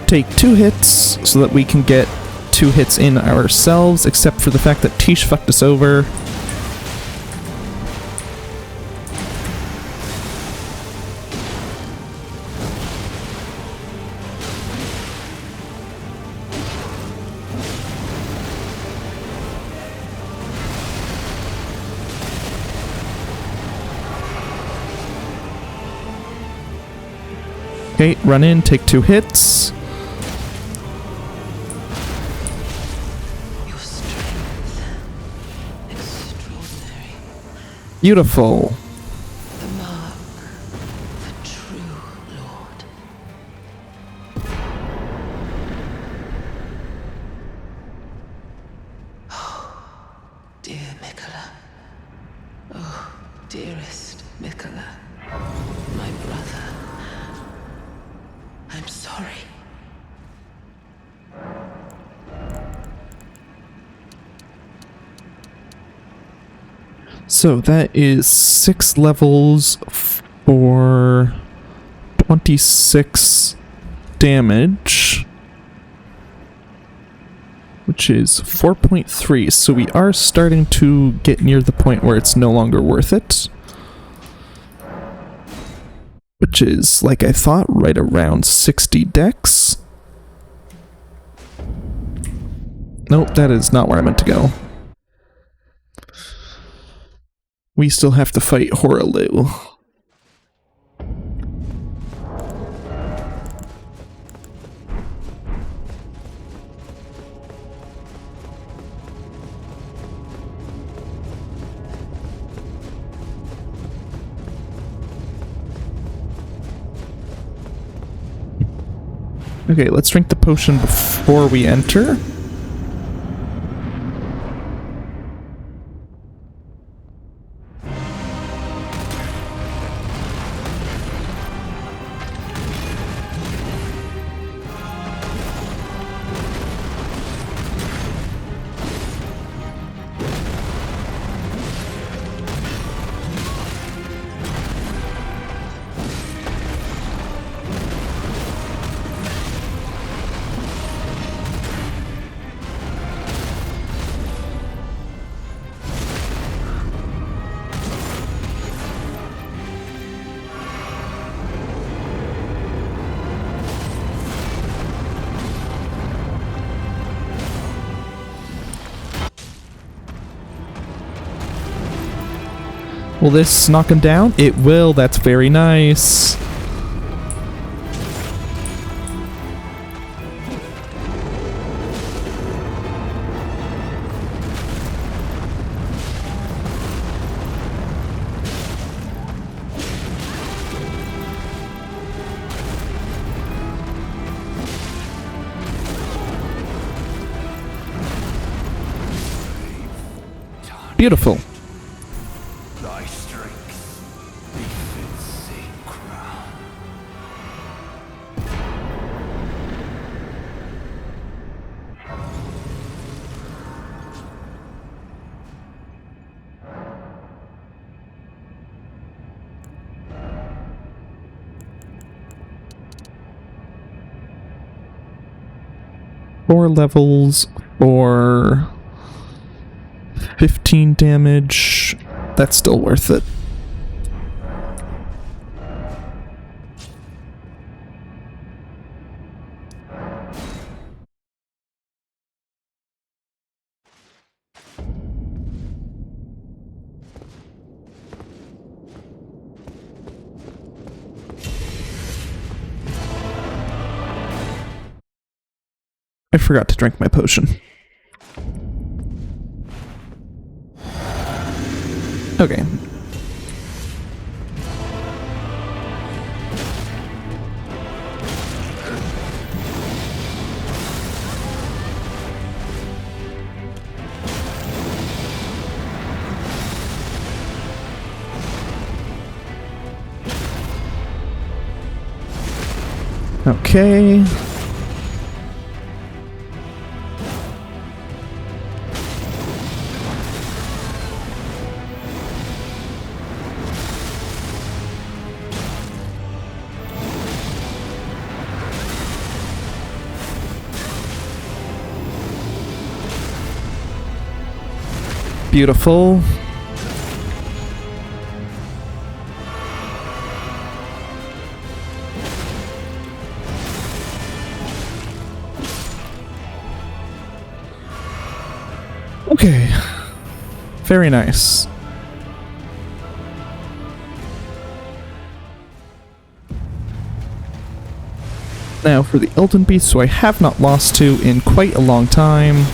Take 2 hits so that we can get 2 hits in ourselves, except for the fact that Tish fucked us over. Okay, run in, take 2 hits. Your strength, extraordinary. Beautiful. The mark, the true Lord. Oh, dear Mikola. Oh, dearest Mikola. My brother. I'm sorry. So that is 6 levels for 26 damage, which is 4.3. So we are starting to get near the point where it's no longer worth it. Which is, like I thought, right around 60 dex. Nope, that is not where I meant to go. We still have to fight Horalu. Okay, let's drink the potion before we enter. Will this knock him down? It will. That's very nice. Beautiful. Thy strength befits a crown. Four levels for 15 damage. That's still worth it. I forgot to drink my potion. Okay. Okay. Beautiful. Okay. Very nice. Now for the Elden Beast, who I have not lost to in quite a long time.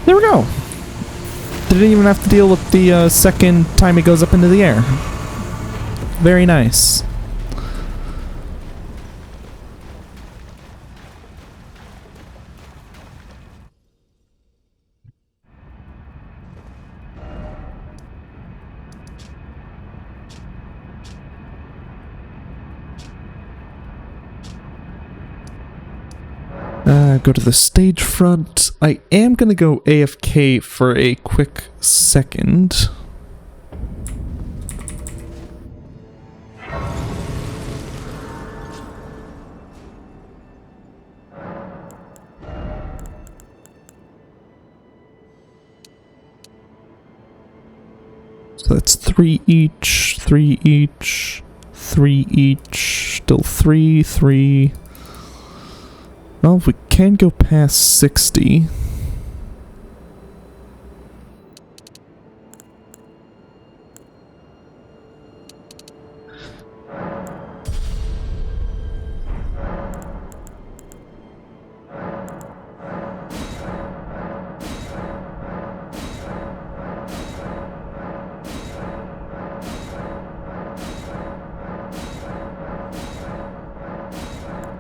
There we go. Didn't even have to deal with the second time it goes up into the air. Very nice. Go to the stage front. I am gonna go AFK for a quick second. So that's 3 each, 3 each, 3 each, still 3, 3. Well, we can go past 60.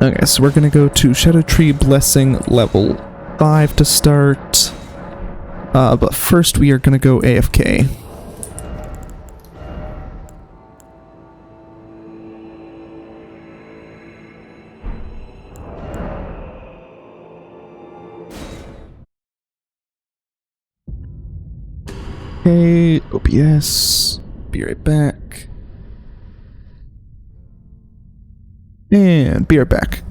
Okay, so we're gonna go to Shadow Tree Blessing level 5 to start. But first we are gonna go AFK. Okay, OBS. Be right back. And be right back.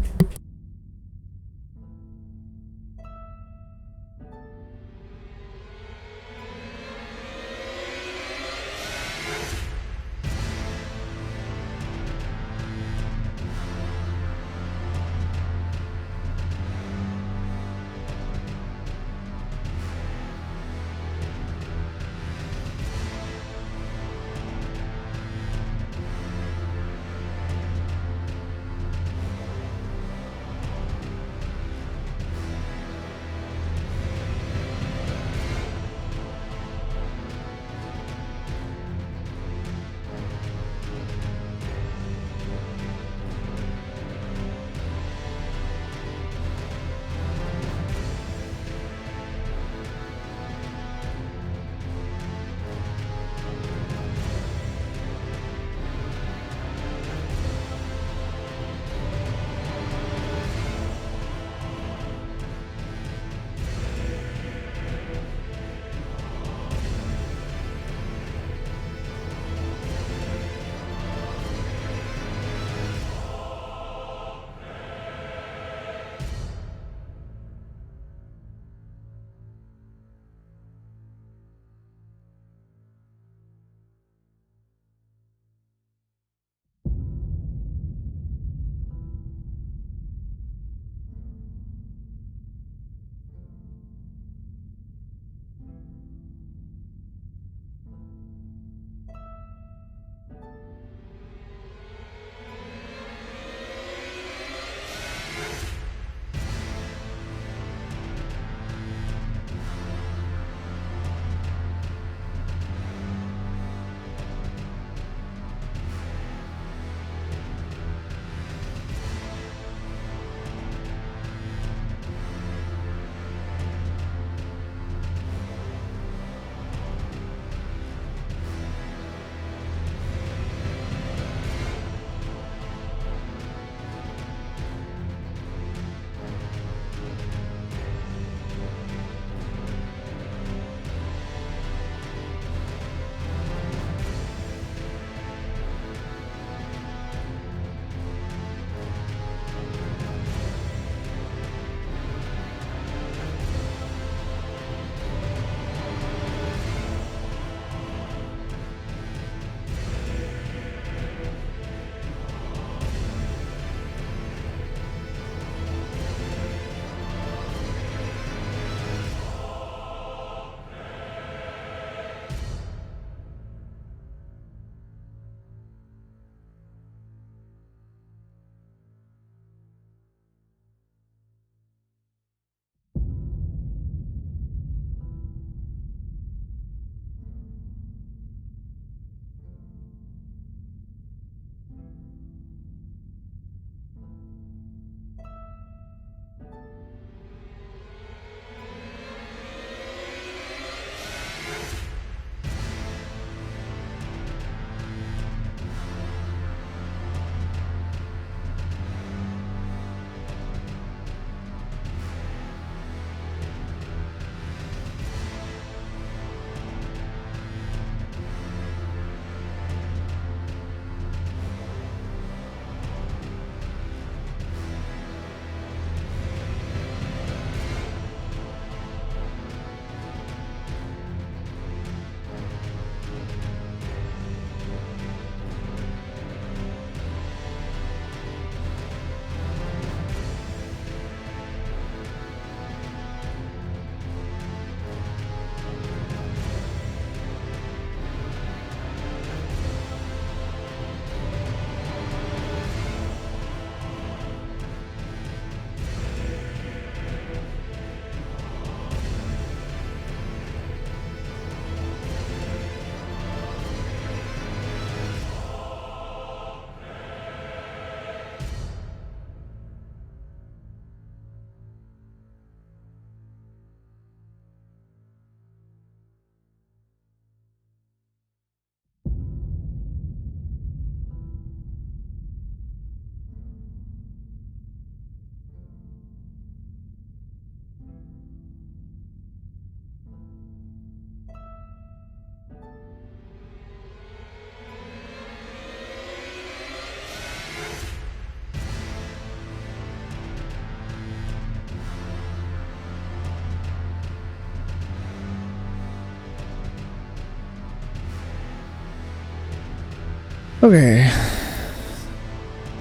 Okay.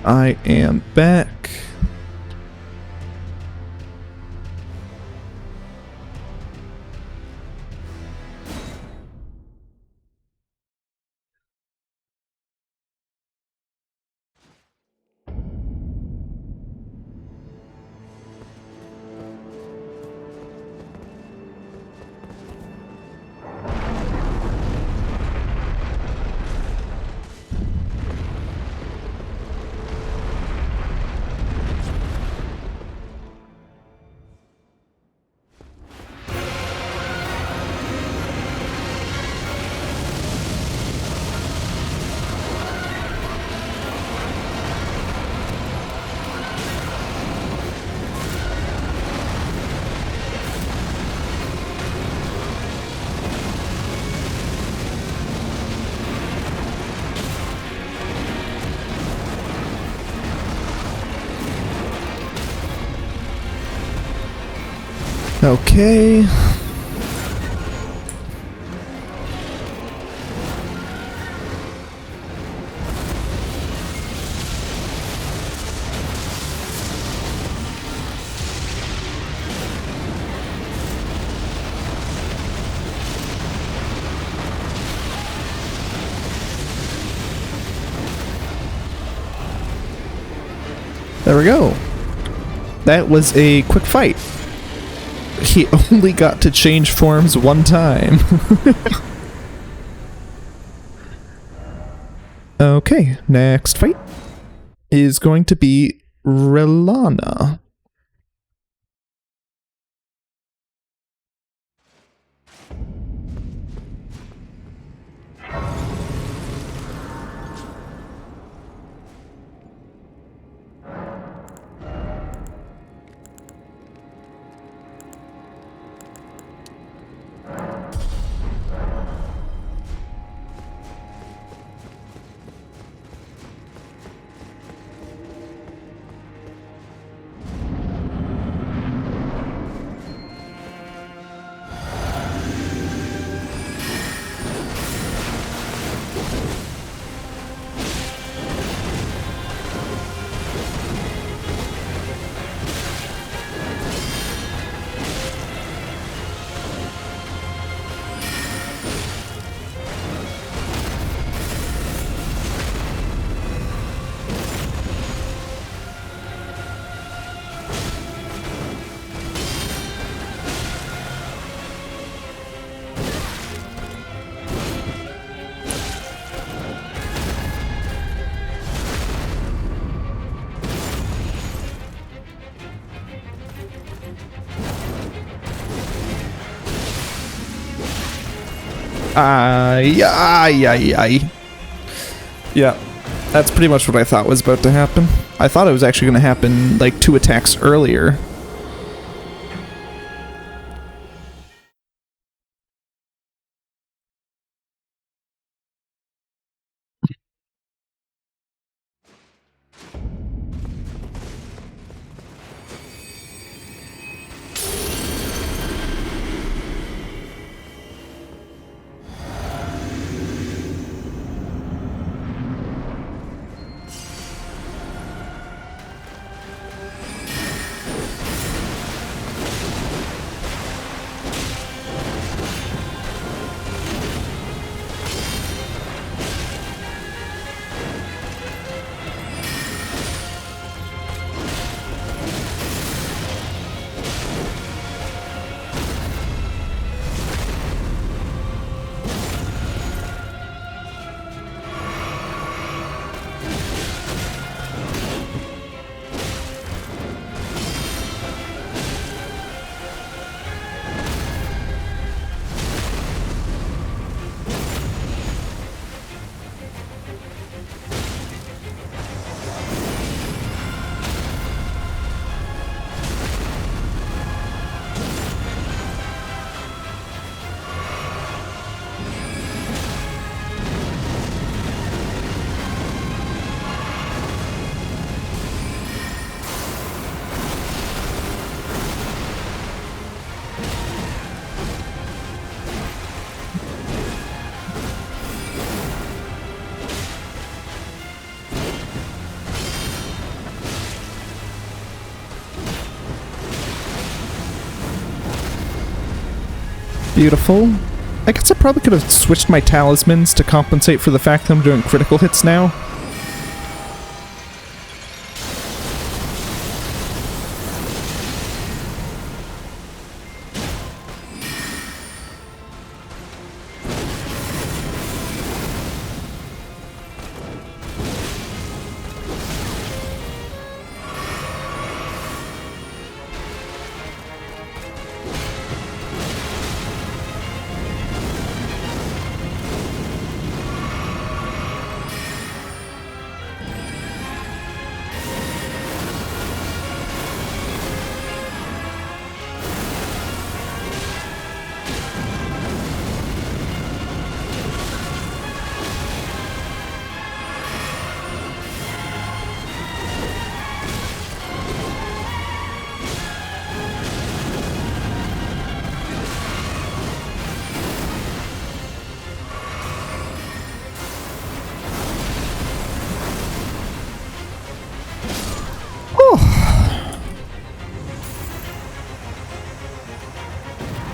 I am back. Okay. There we go. That was a quick fight. He only got to change forms one time. Okay, next fight is going to be Relana. Yeah, that's pretty much what I thought was about to happen. I thought it was actually going to happen like 2 attacks earlier. Beautiful. I guess I probably could have switched my talismans to compensate for the fact that I'm doing critical hits now.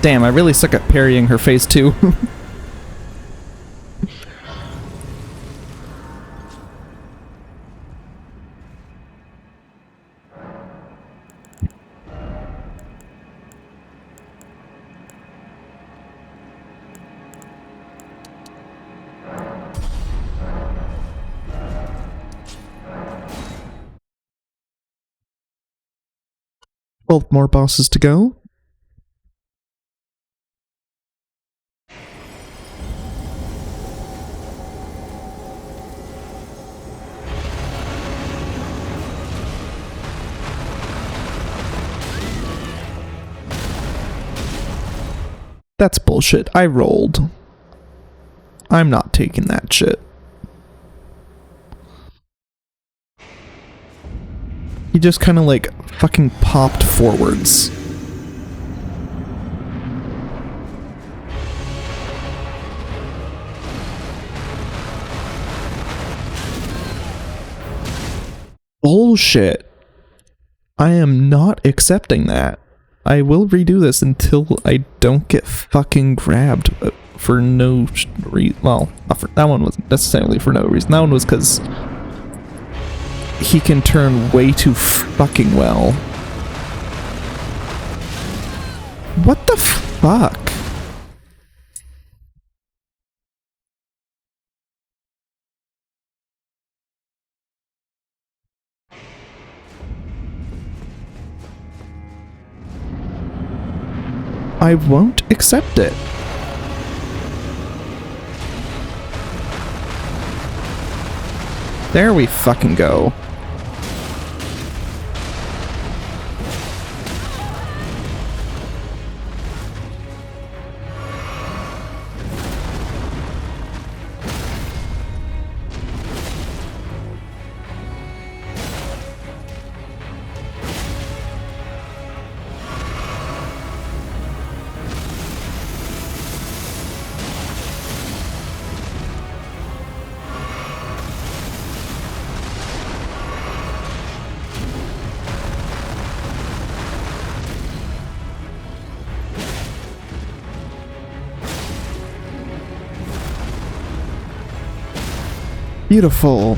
Damn, I really suck at parrying her phase 2. Both more bosses to go. That's bullshit. I rolled. I'm not taking that shit. He just kind of like fucking popped forwards. Bullshit. I am not accepting that. I will redo this until I don't get fucking grabbed for no reason. Well, that one wasn't necessarily for no reason. That one was because he can turn way too fucking well. What the fuck? I won't accept it. There we fucking go. Beautiful.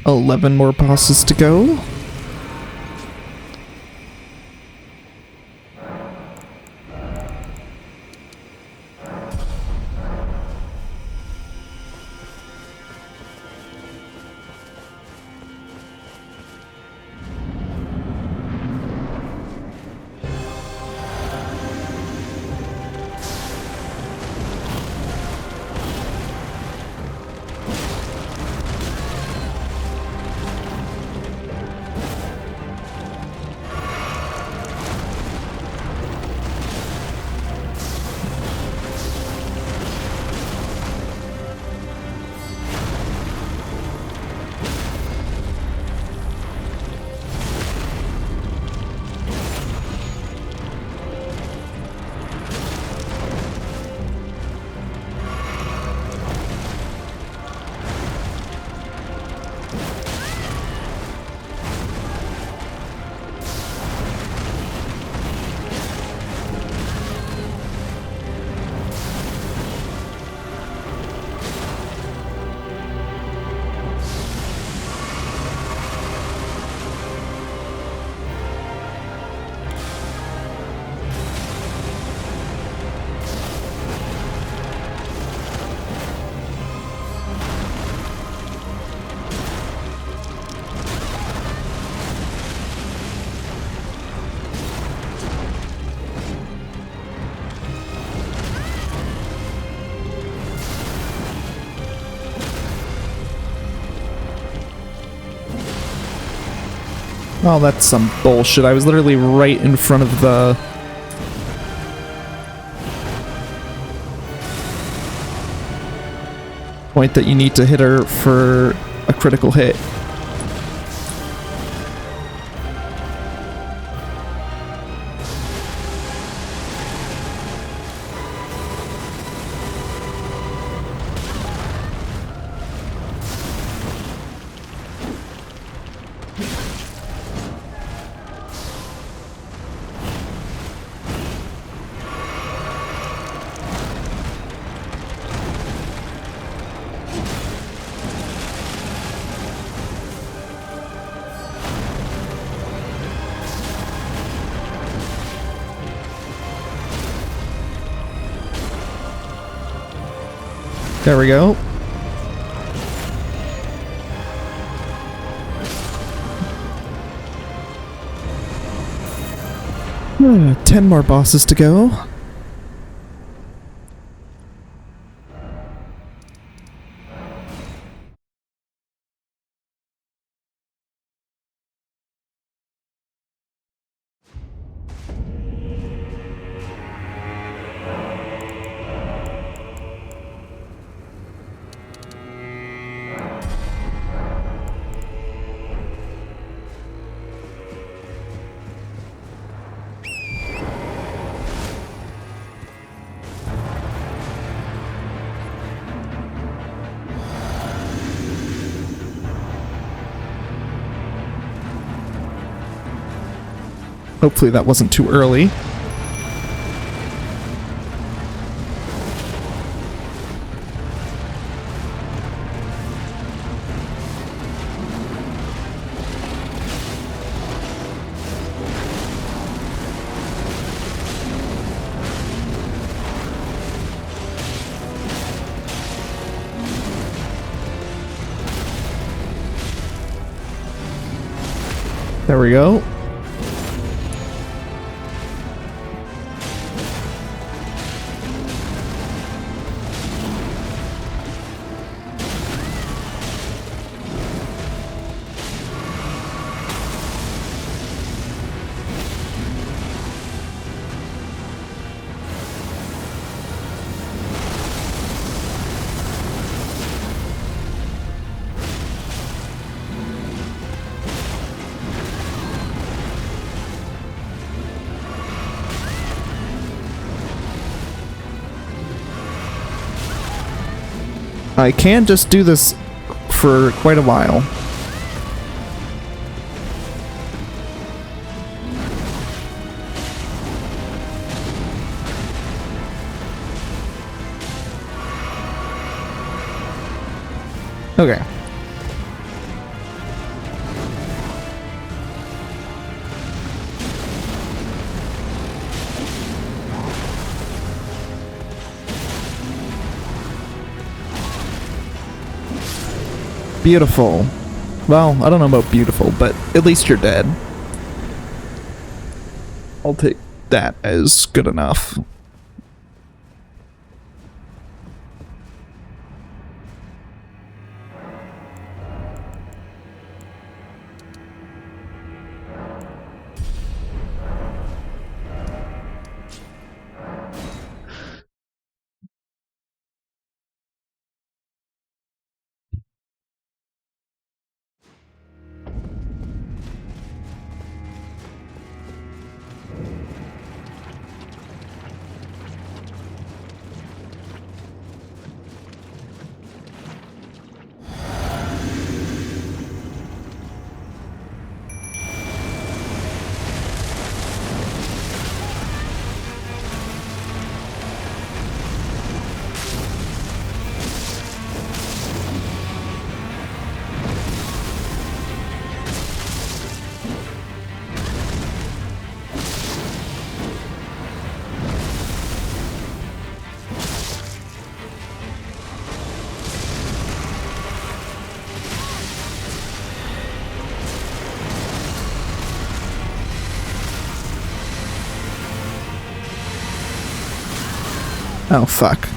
$11 more bosses to go. Oh, that's some bullshit. I was literally right in front of the... point that you need to hit her for a critical hit. There we go. Hmm, 10 more bosses to go. Hopefully that wasn't too early. There we go. I can just do this for quite a while. Okay. Beautiful. Well, I don't know about beautiful, but at least you're dead. I'll take that as good enough. Oh, fuck.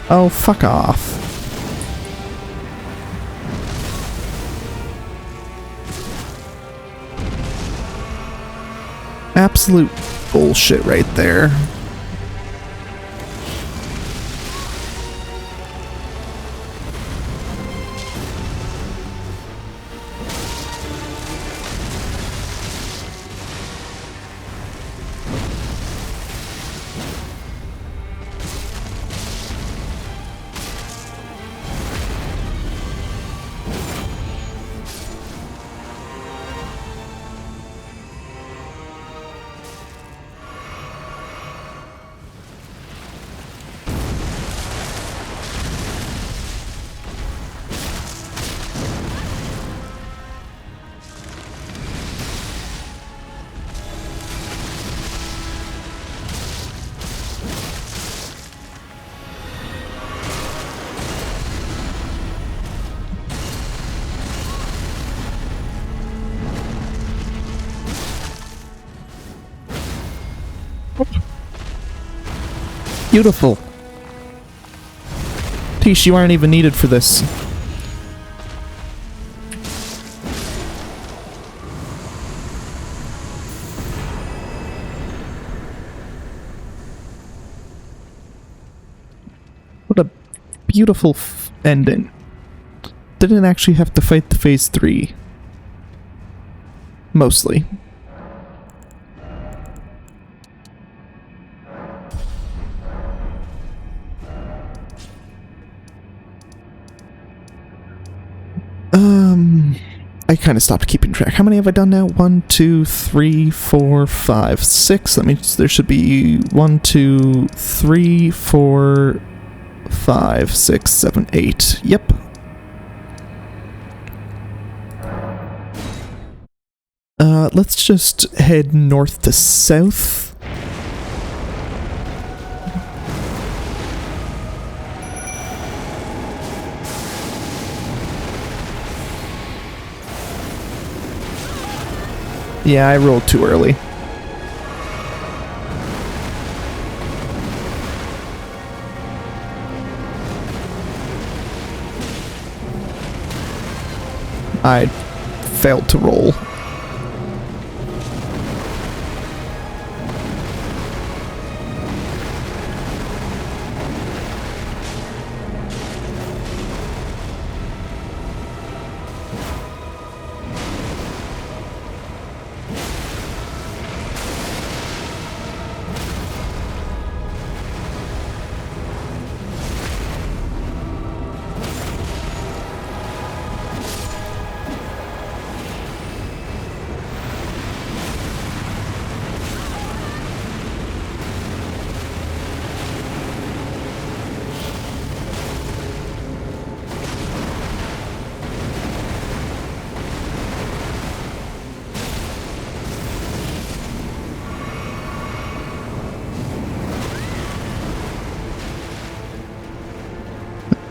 Oh, fuck off. Absolute bullshit right there. Beautiful. Tish, you aren't even needed for this. What a beautiful ending. Didn't actually have to fight the phase 3. Mostly. I kind of stopped keeping track. How many have I done now? 1, 2, 3, 4, 5, 6. That means there should be 1, 2, 3, 4, 5, 6, 7, 8. Yep. Let's just head north to south. Yeah, I rolled too early. I failed to roll.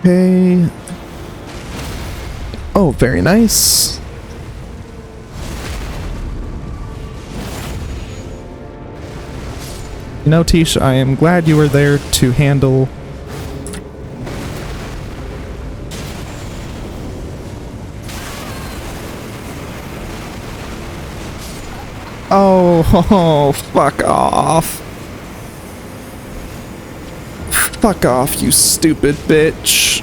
Okay. Oh, very nice. You know, Tish, I am glad you were there to handle... Oh, fuck off. Fuck off, you stupid bitch.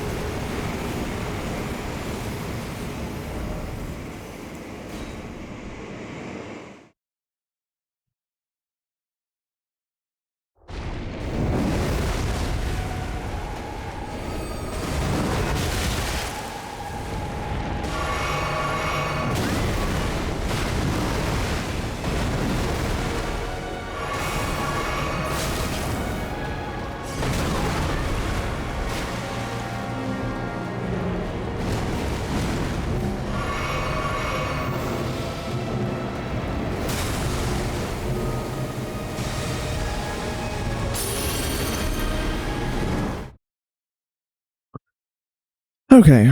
Okay.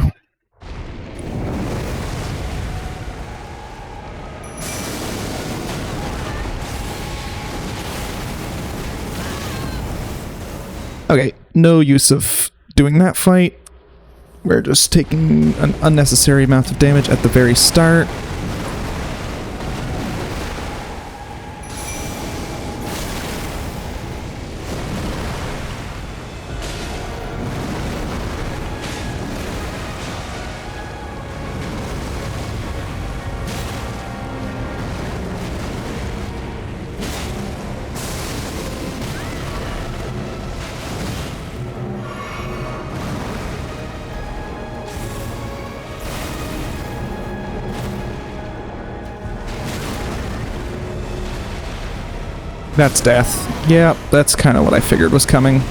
Okay, no use of doing that fight. We're just taking an unnecessary amount of damage at the very start. That's death. Yeah, that's kind of what I figured was coming.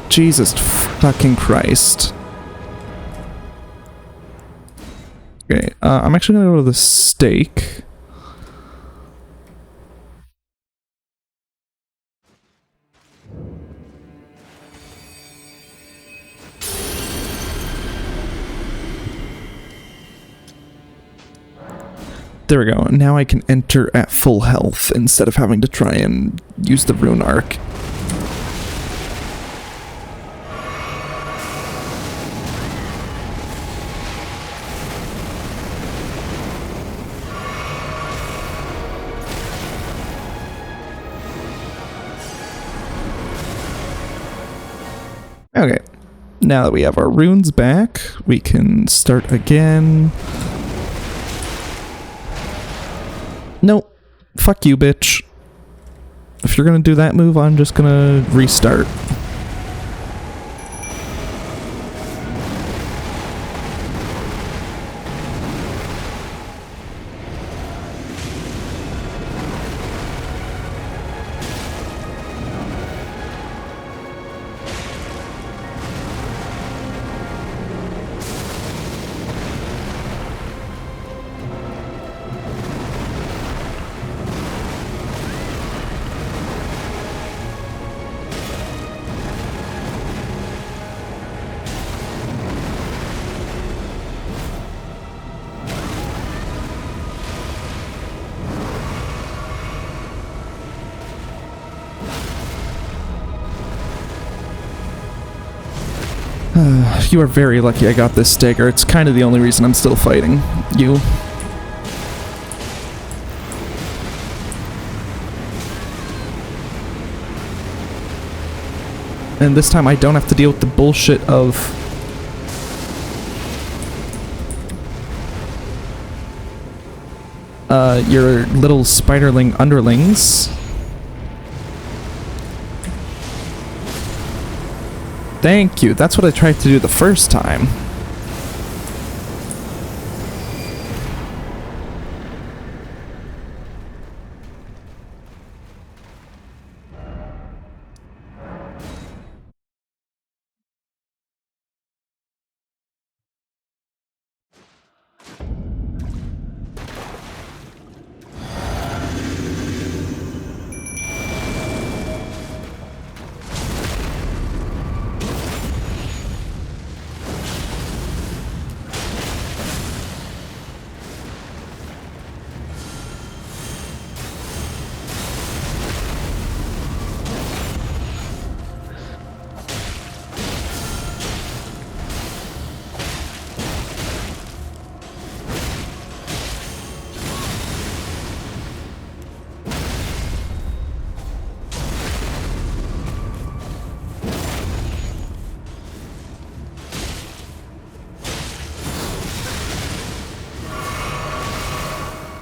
Jesus fucking Christ. Okay, I'm actually gonna go to the stake. There we go. Now I can enter at full health instead of having to try and use the rune arc. Okay. Now that we have our runes back, we can start again. Nope. Fuck you, bitch. If you're gonna do that move, I'm just gonna restart. You are very lucky I got this stagger. It's kind of the only reason I'm still fighting you. And this time I don't have to deal with the bullshit of your little spiderling underlings. Thank you. That's what I tried to do the first time.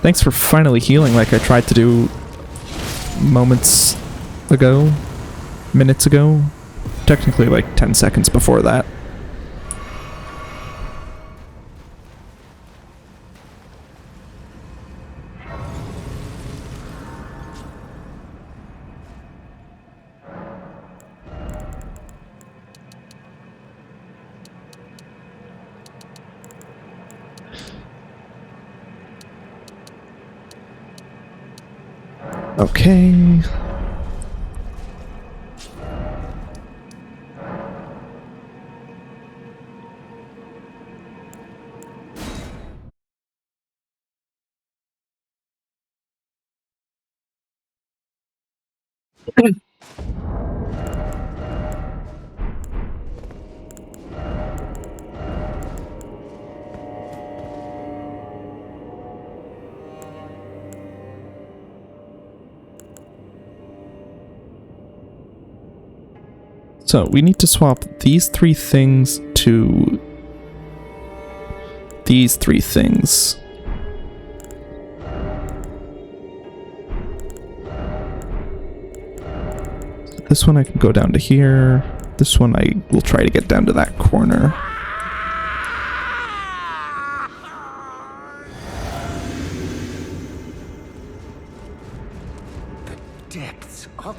Thanks for finally healing like I tried to do moments ago. Minutes ago. Technically like 10 seconds before that. Okay. So we need to swap these 3 things to these 3 things. This one I can go down to here. This one I will try to get down to that corner. The depths of...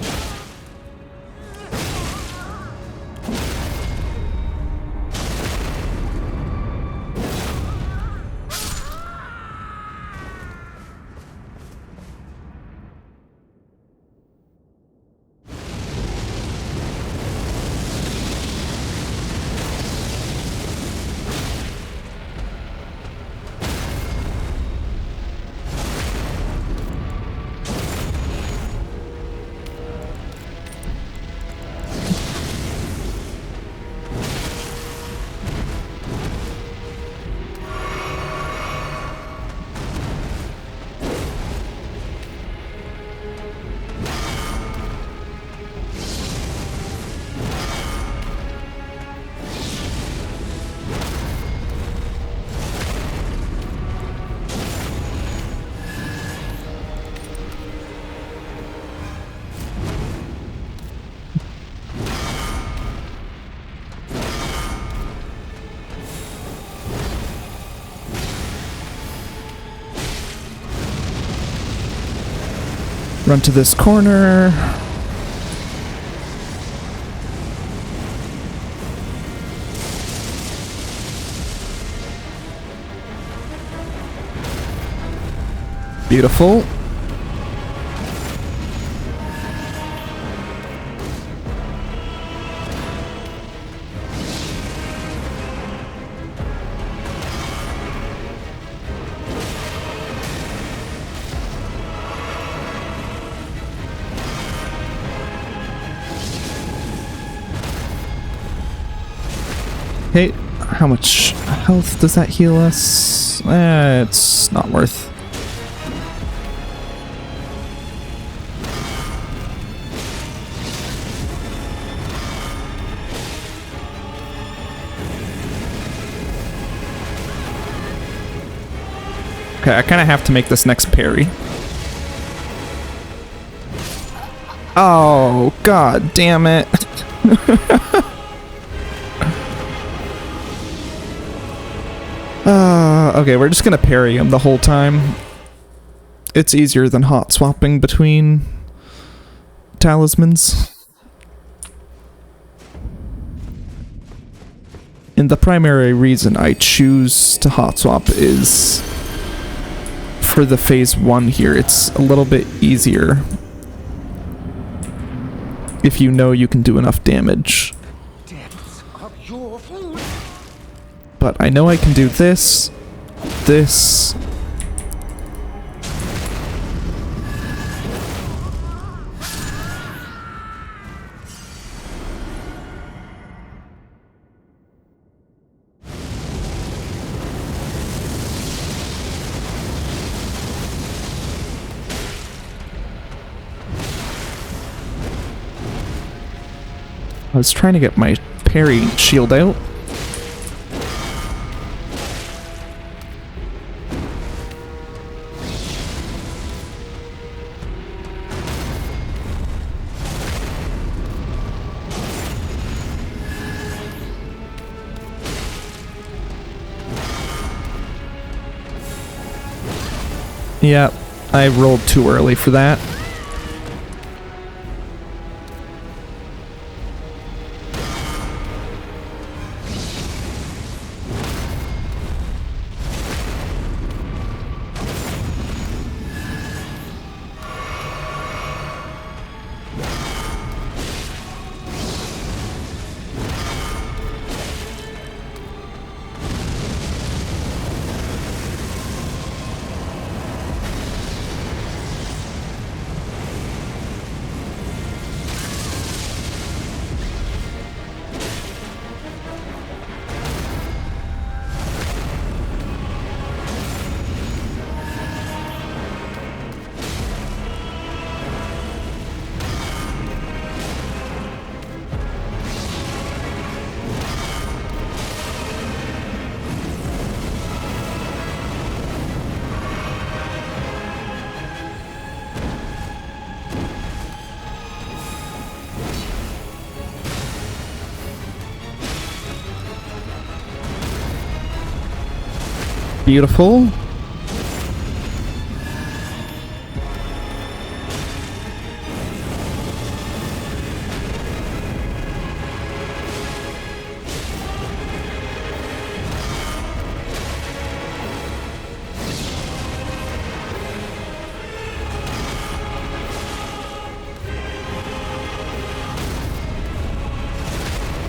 Run to this corner. Beautiful. Hey, how much health does that heal us? It's not worth. Okay, I kind of have to make this next parry. Oh, god damn it. Okay, we're just gonna parry him the whole time. It's easier than hot swapping between talismans. And the primary reason I choose to hot swap is for the phase 1 here. It's a little bit easier if you know you can do enough damage. But I know I can do this, this. I was trying to get my parry shield out. Yeah, I rolled too early for that. Beautiful.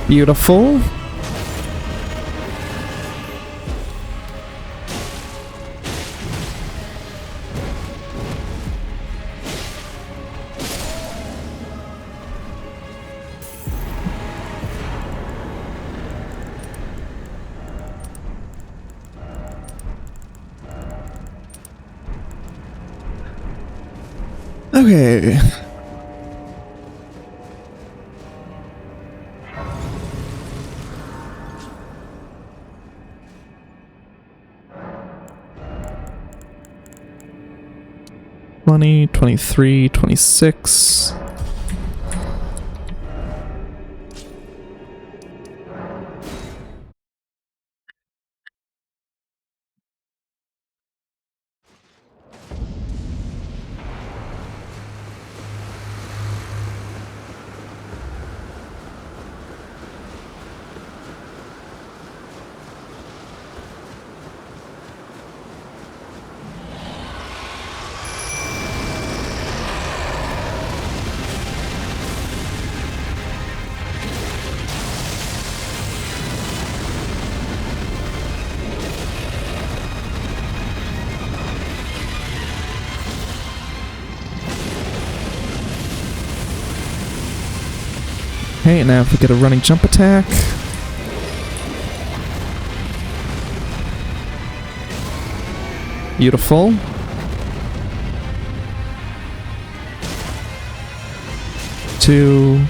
Beautiful. Okay. Money, 23, 26. Okay, now if we get a running jump attack. Beautiful. Two.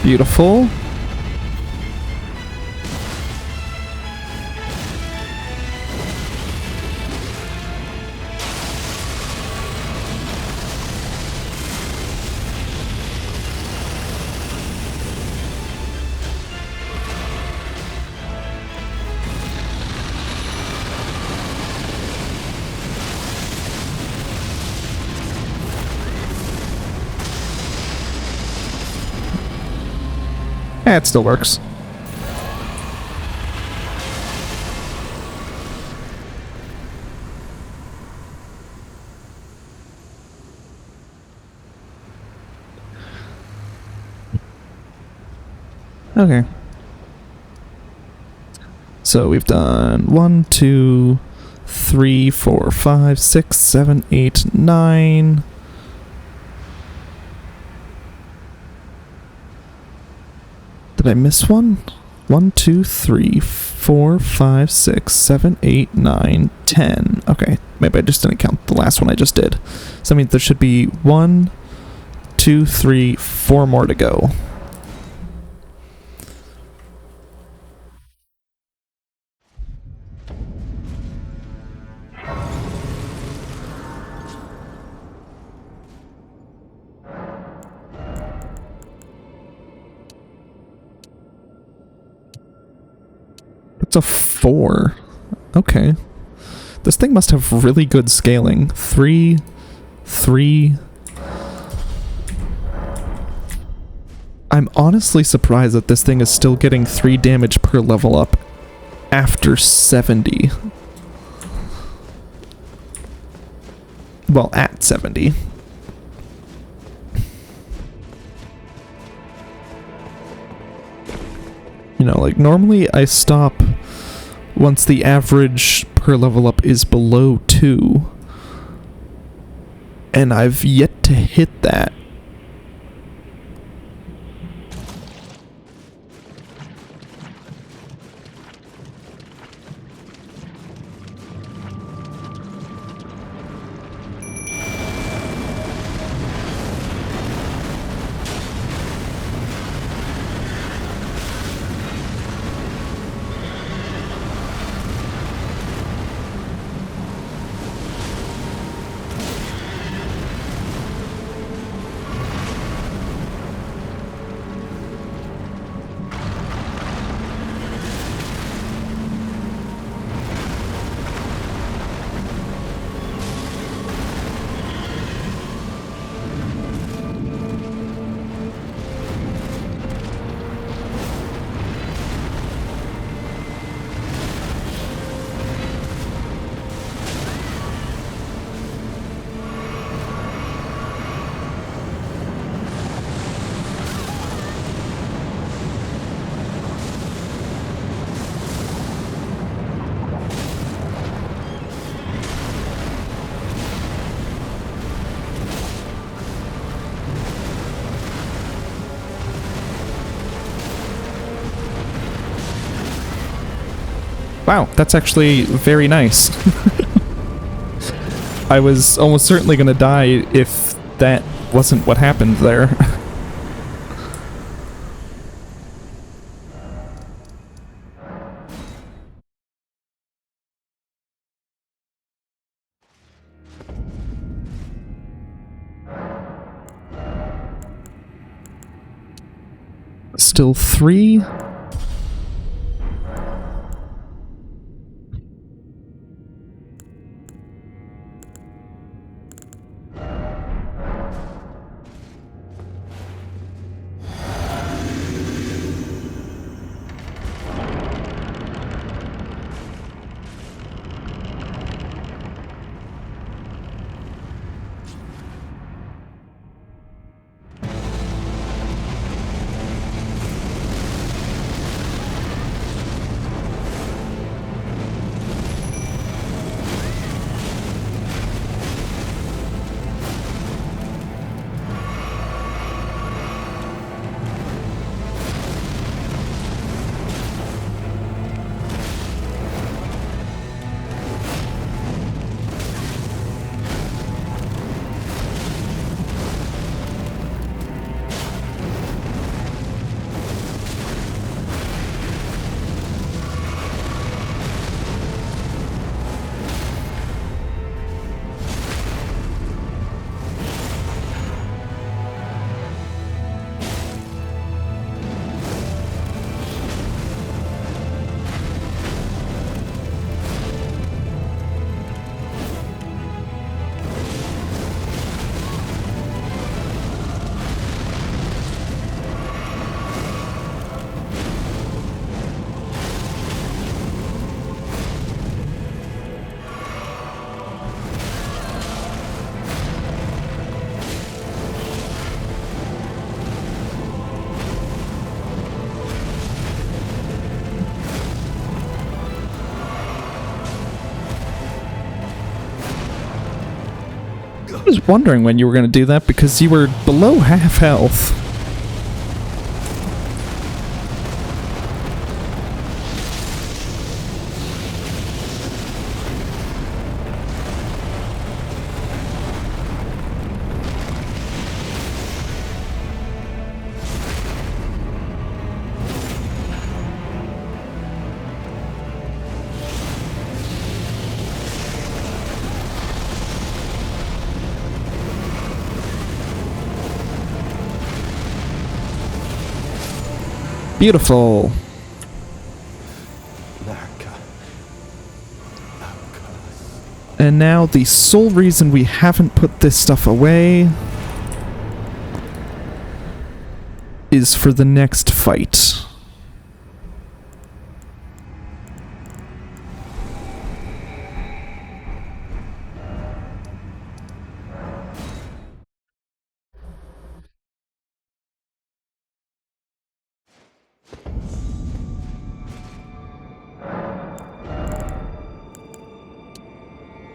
Beautiful. It still works. Okay. So we've done 1, 2, 3, 4, 5, 6, 7, 8, 9. Did I miss one? 1, 2, 3, 4, 5, 6, 7, 8, 9, 10. Okay, maybe I just didn't count the last one I just did. So that means there should be 1, 2, 3, 4 more to go. It's a 4. Okay. This thing must have really good scaling. 3, 3. I'm honestly surprised that this thing is still getting 3 damage per level up after 70. Well, at 70. You know, like, normally I stop once the average per level up is below 2. And I've yet to hit that. Wow, that's actually very nice. I was almost certainly going to die if that wasn't what happened there. Still 3? I was wondering when you were going to do that because you were below half health. Beautiful. And now the sole reason we haven't put this stuff away is for the next fight.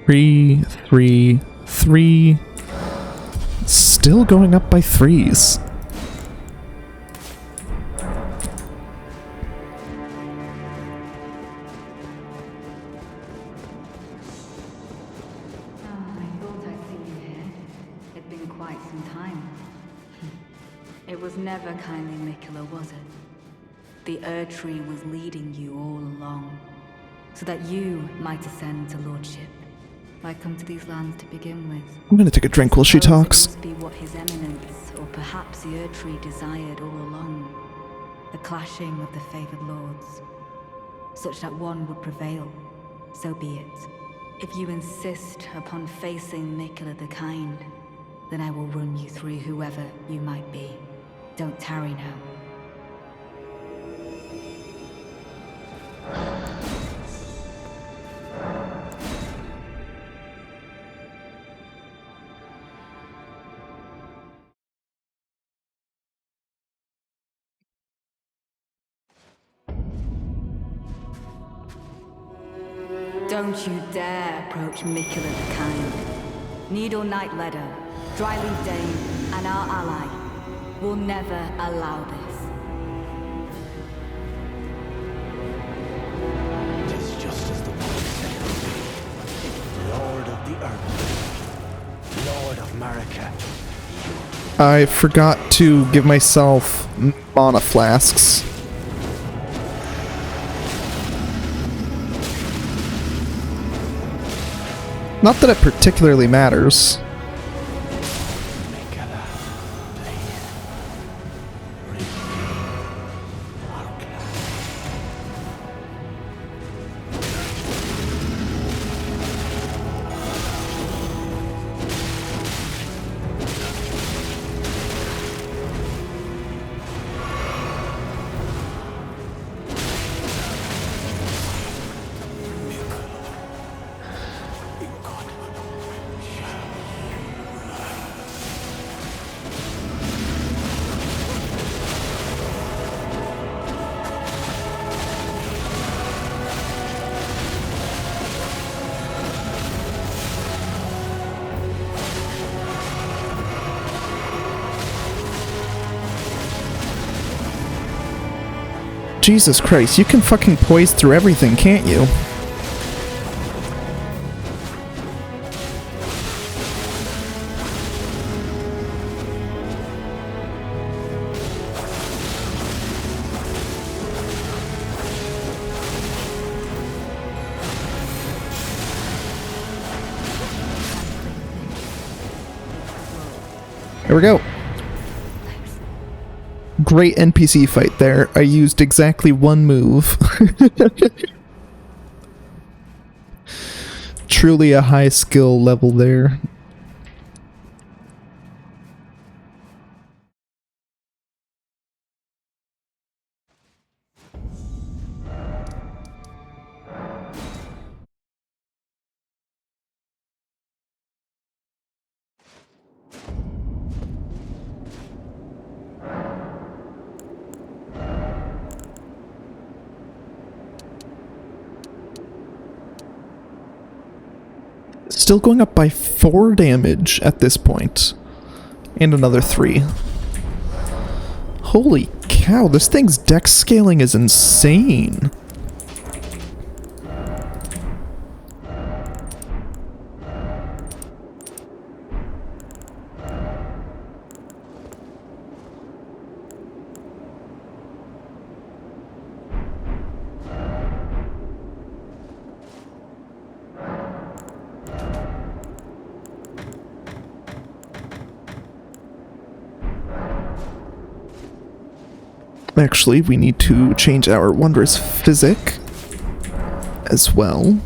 3, 3, 3. Still going up by 3s. I thought I'd see you here. It'd been quite some time. It was never kindly Mikula, was it? The Erdtree was leading you all along, so that you might ascend to lordship. Why come to these lands to begin with? I'm gonna take a drink while she Suppose talks. It must be what His Eminence, or perhaps the Erdtree, desired all along. The clashing of the favored lords. Such that one would prevail. So be it. If you insist upon facing Mikula the Kind, then I will run you through whoever you might be. Don't tarry now. Don't you dare approach Mikula the Kind. Needle Knight Ledder, Dryleaf Dane, and our ally will never allow this. It is just as the word said it would be. Lord of the Earth. Lord of Marika. I forgot to give myself mana flasks. Not that it particularly matters. Mikula, please. Read our plan. Jesus Christ, you can fucking poise through everything, can't you? Here we go. Great NPC fight there. I used exactly one move. Truly a high skill level there. Still going up by 4 damage at this point. And another 3. Holy cow, this thing's dex scaling is insane. Actually, we need to change our wondrous physic as well.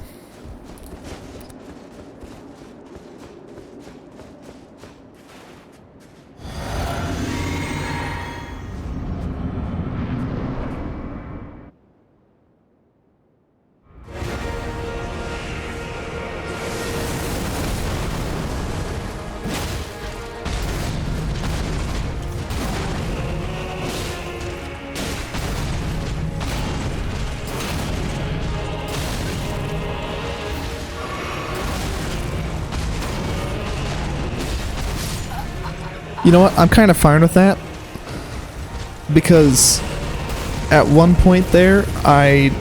You know what? I'm kind of fine with that. Because at one point there, I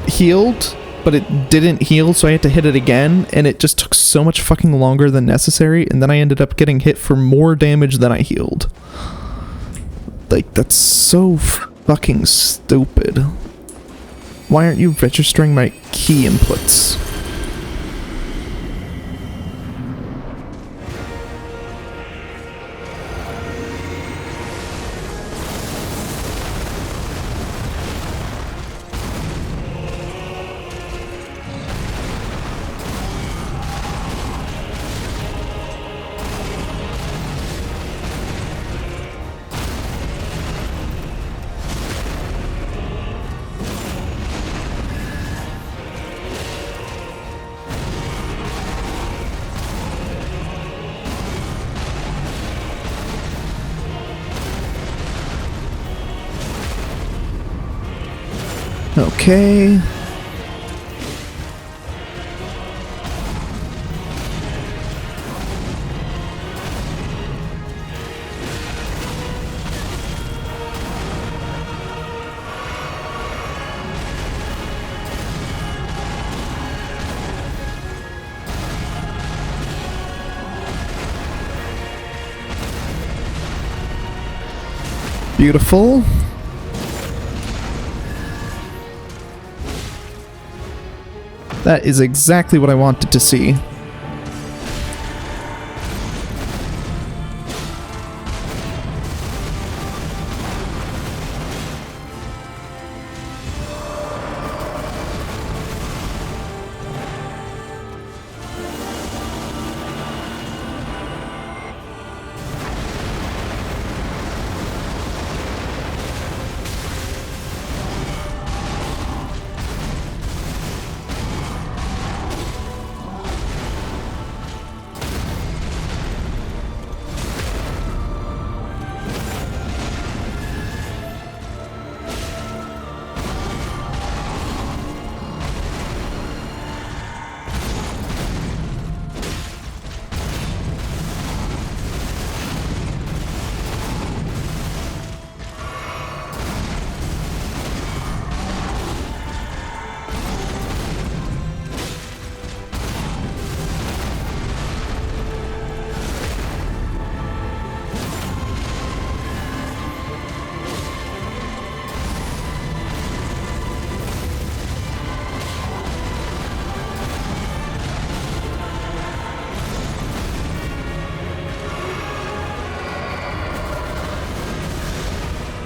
healed, but it didn't heal, so I had to hit it again, and it just took so much fucking longer than necessary, and then I ended up getting hit for more damage than I healed. Like, that's so fucking stupid. Why aren't you registering my key inputs? Okay. Beautiful. That is exactly what I wanted to see.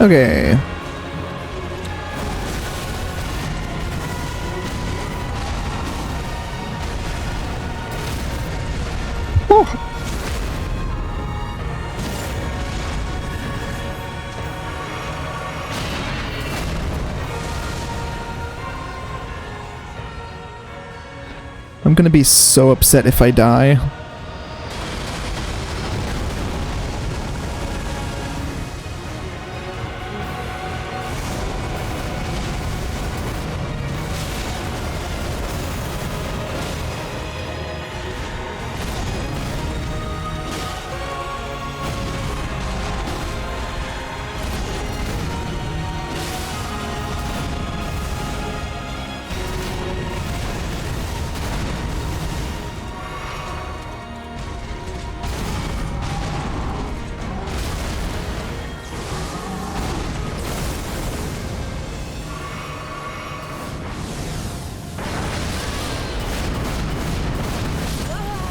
Okay. Oh. I'm gonna be so upset if I die.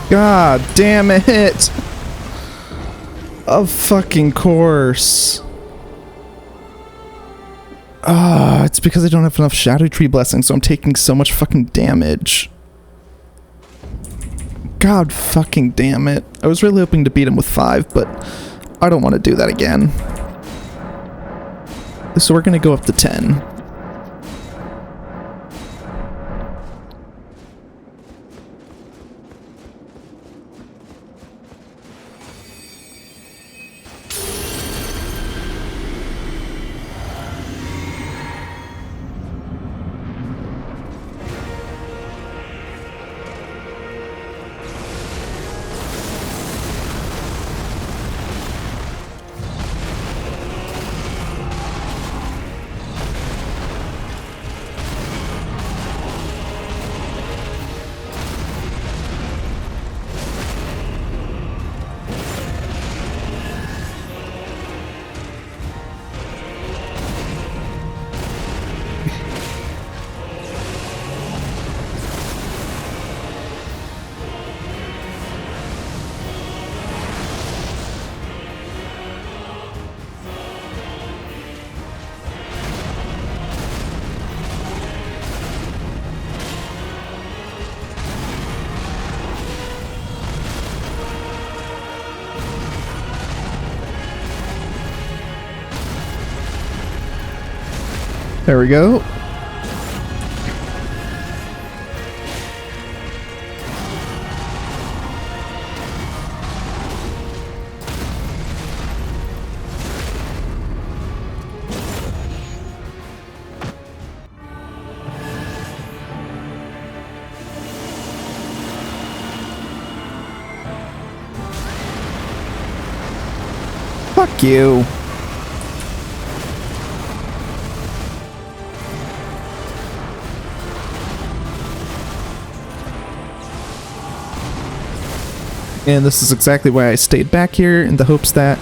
God damn it! Of fucking course. It's because I don't have enough Shadow Tree Blessings, so I'm taking so much fucking damage. God fucking damn it. I was really hoping to beat him with 5, but I don't want to do that again. So we're gonna go up to 10. There we go. Fuck you. And this is exactly why I stayed back here, in the hopes that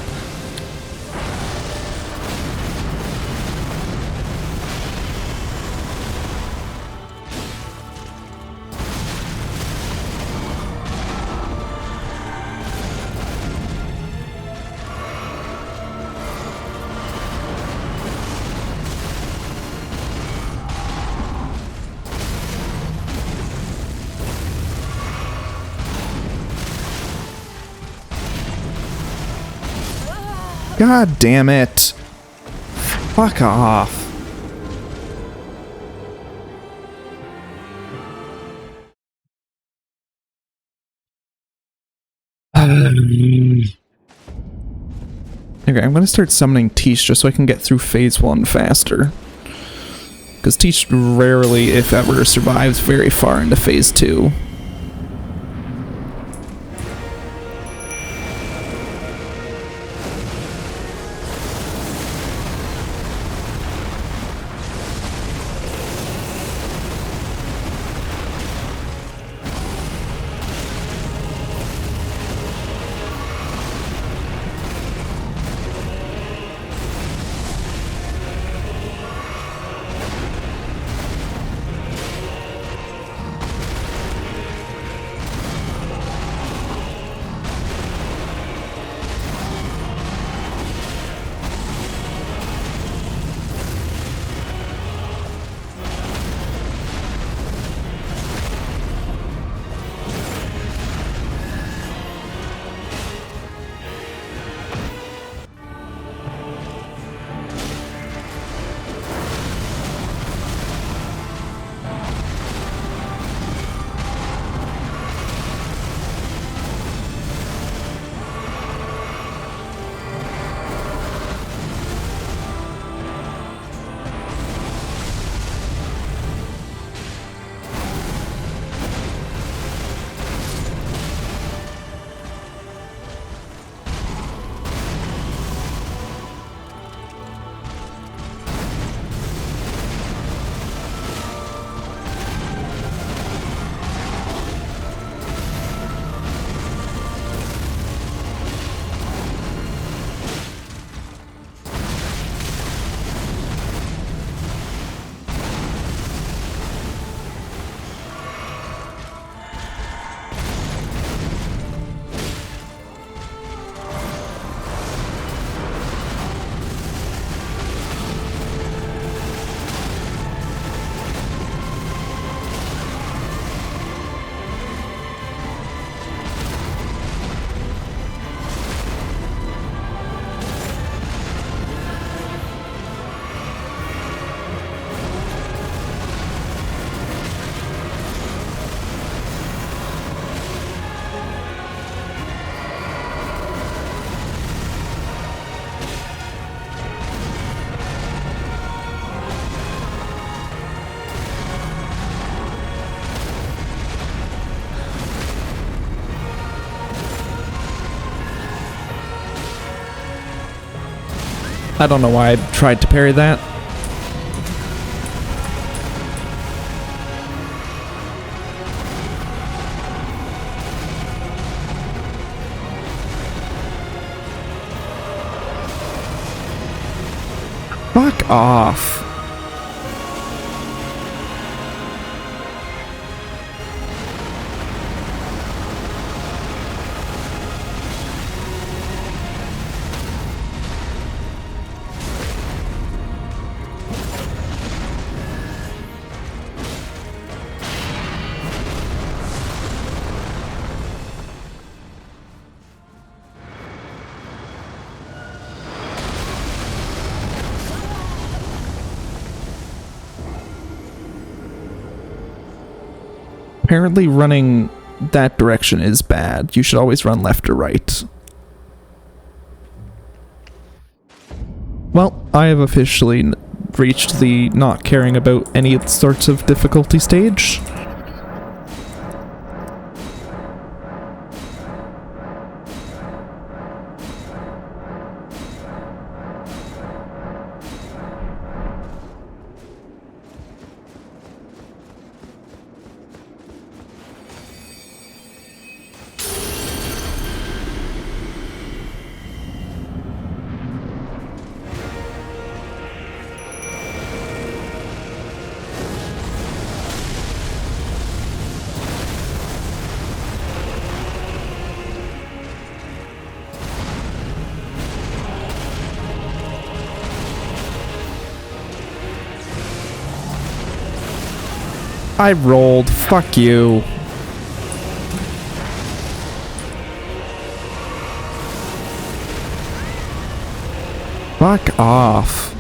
God damn it. Fuck off. Okay, I'm gonna start summoning Tish just so I can get through phase 1 faster. Because Tish rarely, if ever, survives very far into phase 2. I don't know why I tried to parry that. Fuck off. apparently running that direction is bad. You should always run left or right. Well, I have officially reached the not caring about any sorts of difficulty stage. I rolled. Fuck you. Fuck off.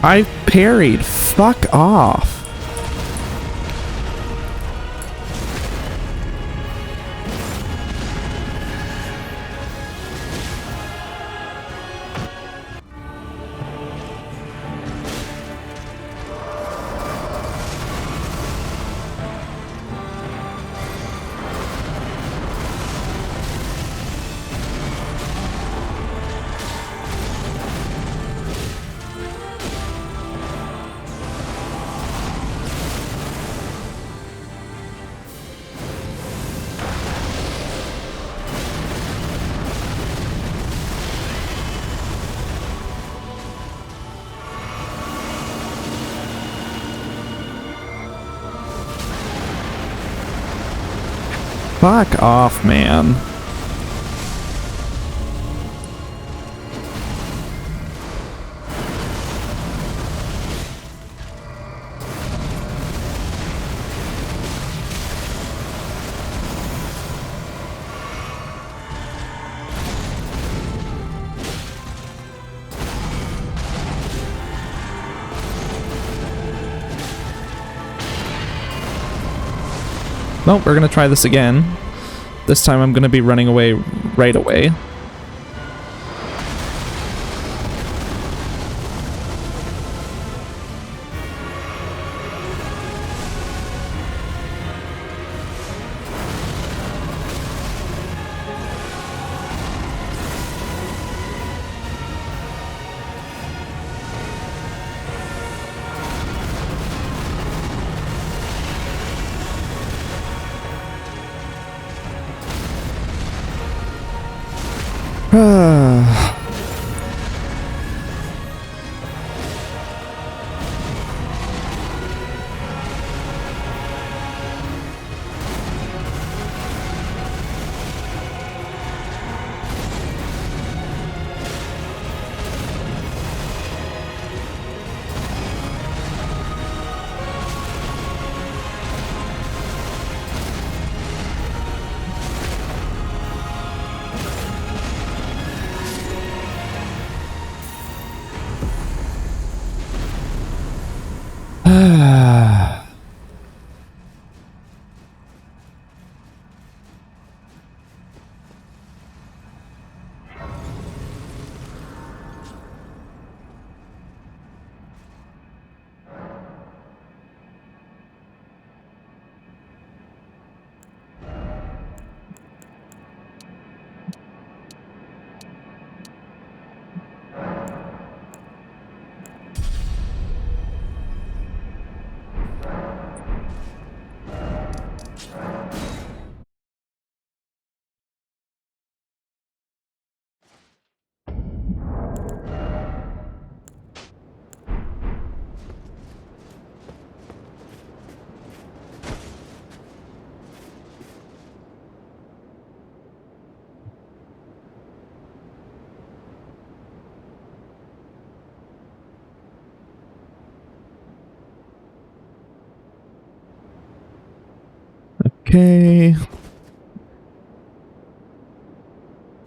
I parried. Fuck off. Fuck off, man. Well, we're gonna try this again. This time I'm gonna be running away right away. Okay.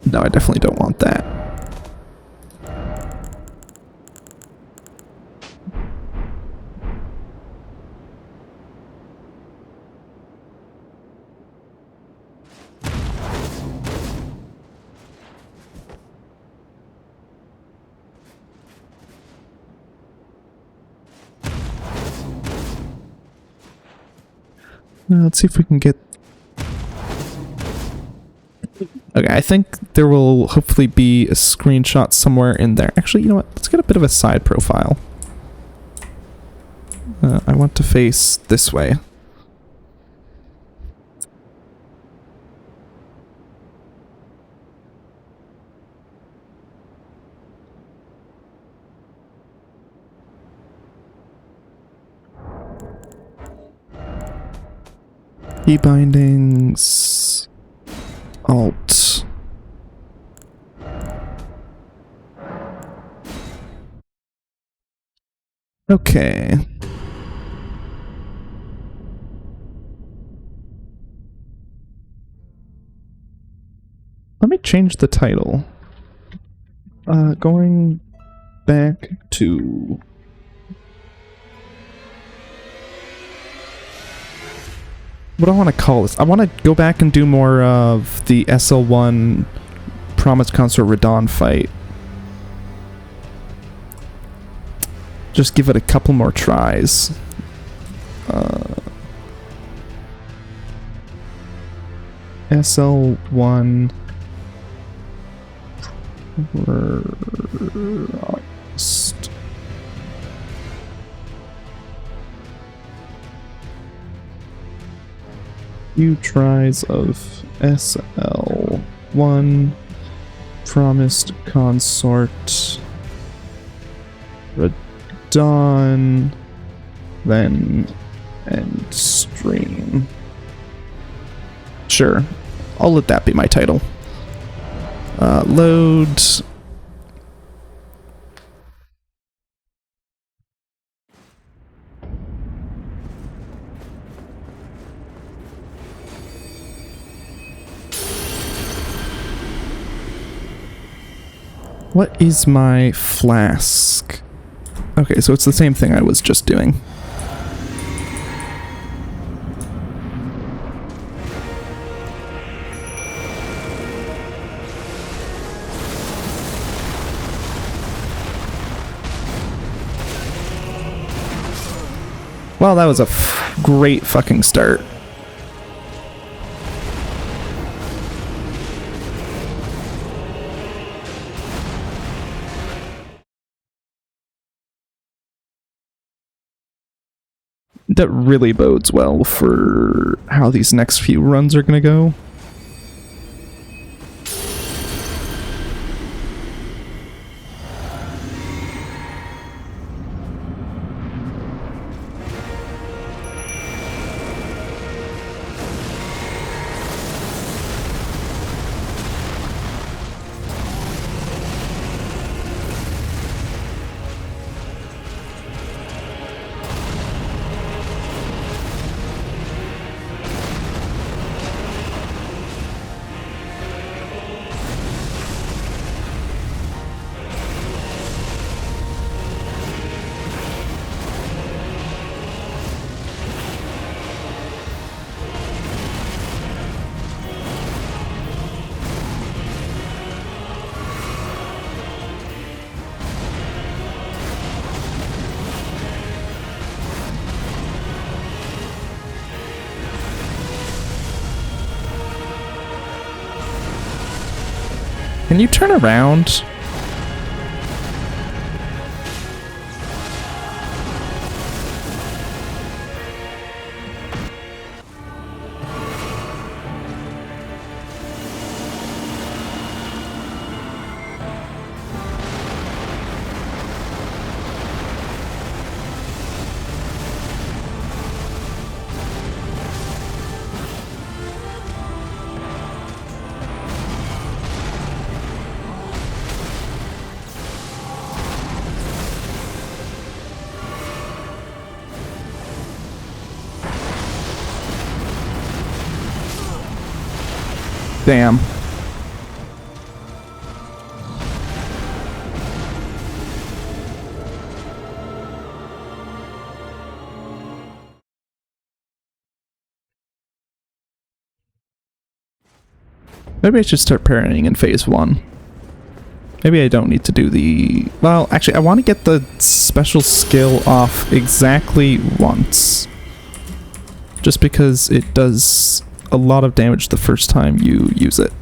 No, I definitely don't want that. Let's see if we can get... Okay, I think there will hopefully be a screenshot somewhere in there. Actually, you know what? Let's get a bit of a side profile. I want to face this way. Key bindings. Alt. Okay. Let me change the title. Going back to... What do I want to call this? I want to go back and do more of the SL1 Promised Consort Radon fight. Just give it a couple more tries. SL1 Promised. Few tries of SL1 Promised Consort Radon, then end stream. Sure, I'll let that be my title. Load. What is my flask? Okay, so it's the same thing I was just doing. Well, that was a great fucking start. That really bodes well for how these next few runs are gonna go. Can you turn around? Damn. Maybe I should start parrying in phase 1. Maybe I don't need to do the... Well, actually, I want to get the special skill off exactly once. Just because it does a lot of damage the first time you use it.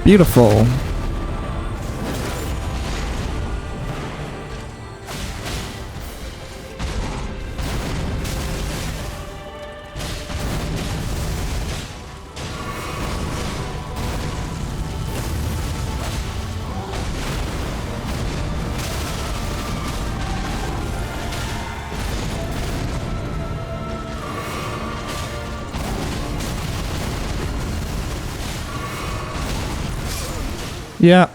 Beautiful. Yeah.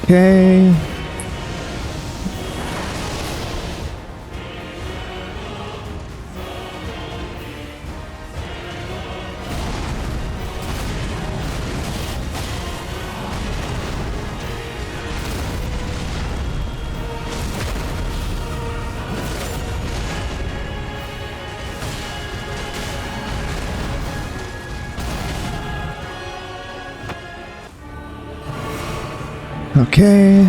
Okay. Okay.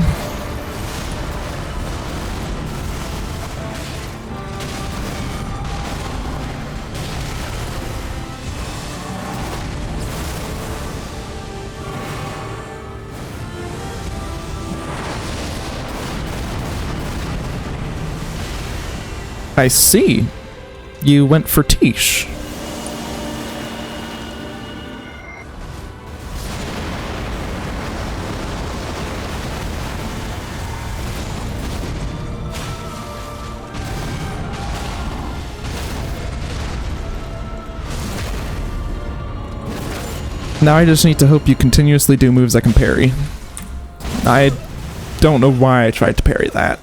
I see. You went for Tish. Now I just need to hope you continuously do moves I can parry. I don't know why I tried to parry that.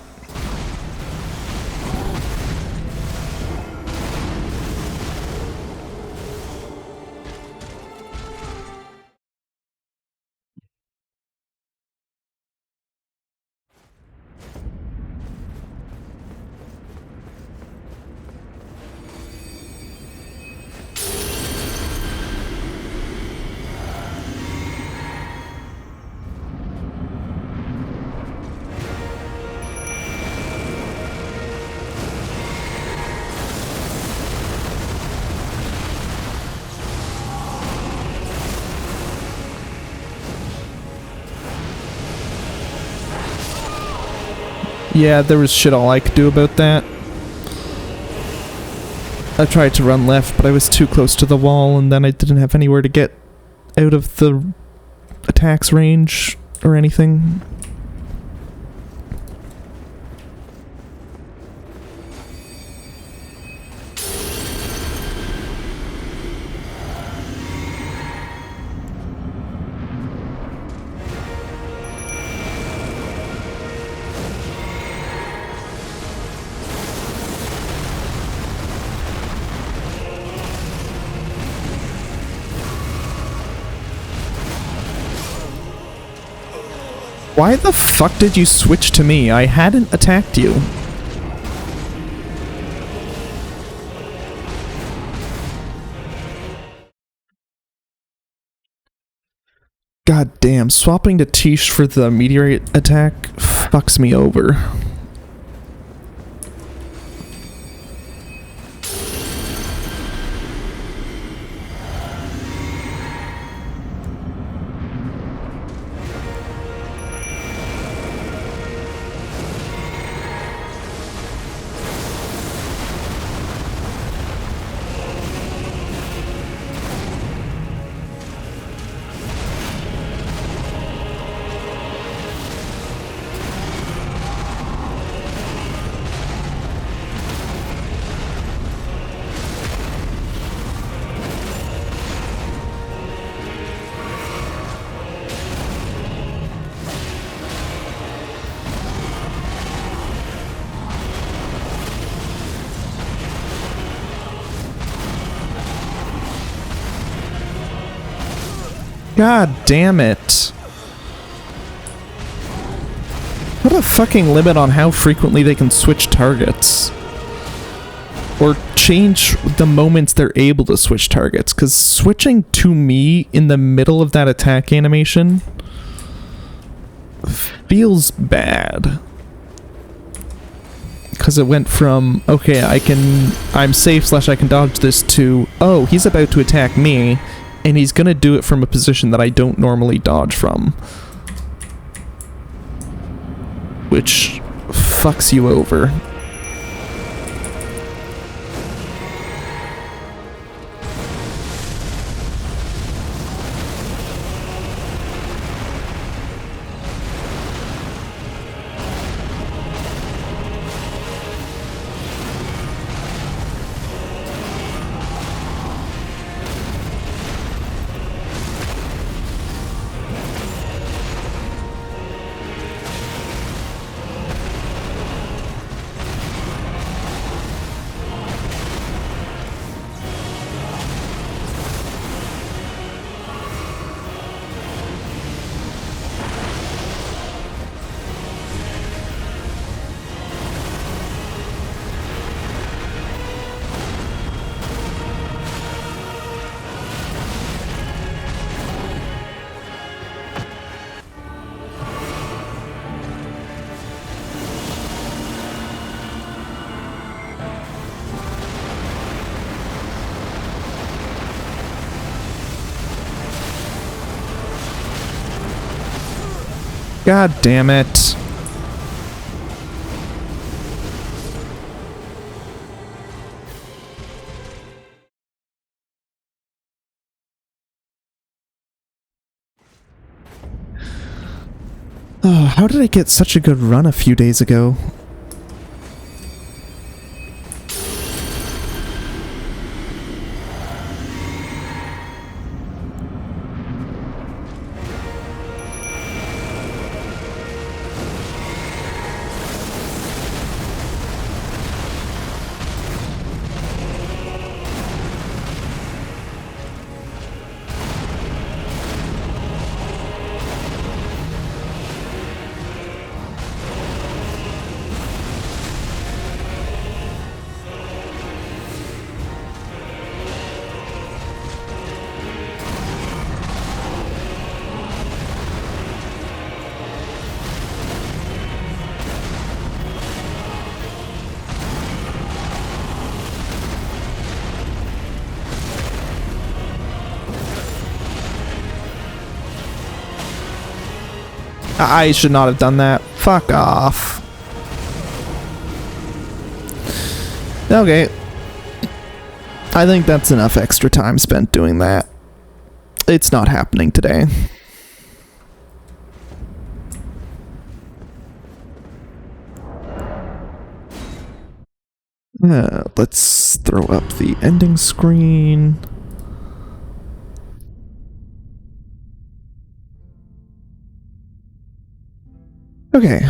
Yeah, there was shit all I could do about that. I tried to run left, but I was too close to the wall, and then I didn't have anywhere to get out of the attack's range or anything. Why the fuck did you switch to me? I hadn't attacked you. God damn, swapping to Tish for the meteorite attack fucks me over. God damn it. What a fucking limit on how frequently they can switch targets. Or change the moments they're able to switch targets, because switching to me in the middle of that attack animation feels bad. Because it went from, okay, I'm safe / I can dodge this, to, oh, he's about to attack me, and he's gonna do it from a position that I don't normally dodge from. Which fucks you over. God damn it. Oh, how did I get such a good run a few days ago? I should not have done that. Fuck off. Okay. I think that's enough extra time spent doing that. It's not happening today. Let's throw up the ending screen. Okay.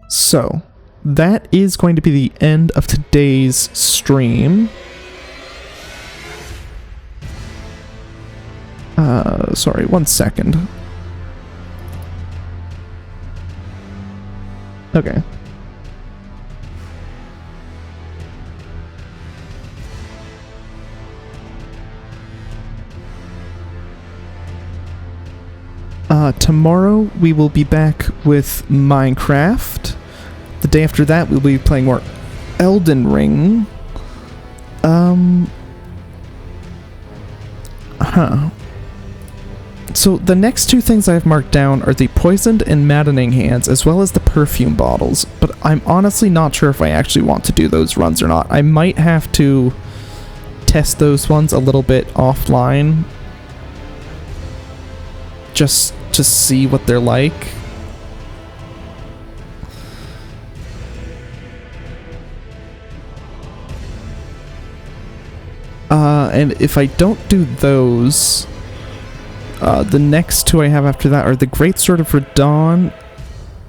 So, that is going to be the end of today's stream. Sorry, 1 second. Okay. Tomorrow we will be back with Minecraft. The day after that we'll be playing more Elden Ring. So the next two things I've marked down are the poisoned and maddening hands, as well as the perfume bottles, but I'm honestly not sure if I actually want to do those runs or not. I might have to test those ones a little bit offline, just to see what they're like. And if I don't do those, the next two I have after that are the Great Sword of Radon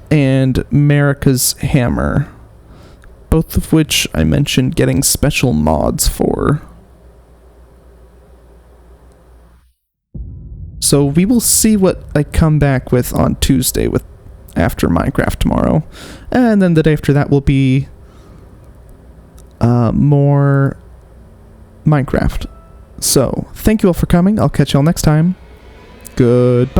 and Marika's Hammer, both of which I mentioned getting special mods for. So we will see what I come back with on Tuesday with after Minecraft tomorrow. And then the day after that will be more Minecraft. So, thank you all for coming. I'll catch you all next time. Goodbye.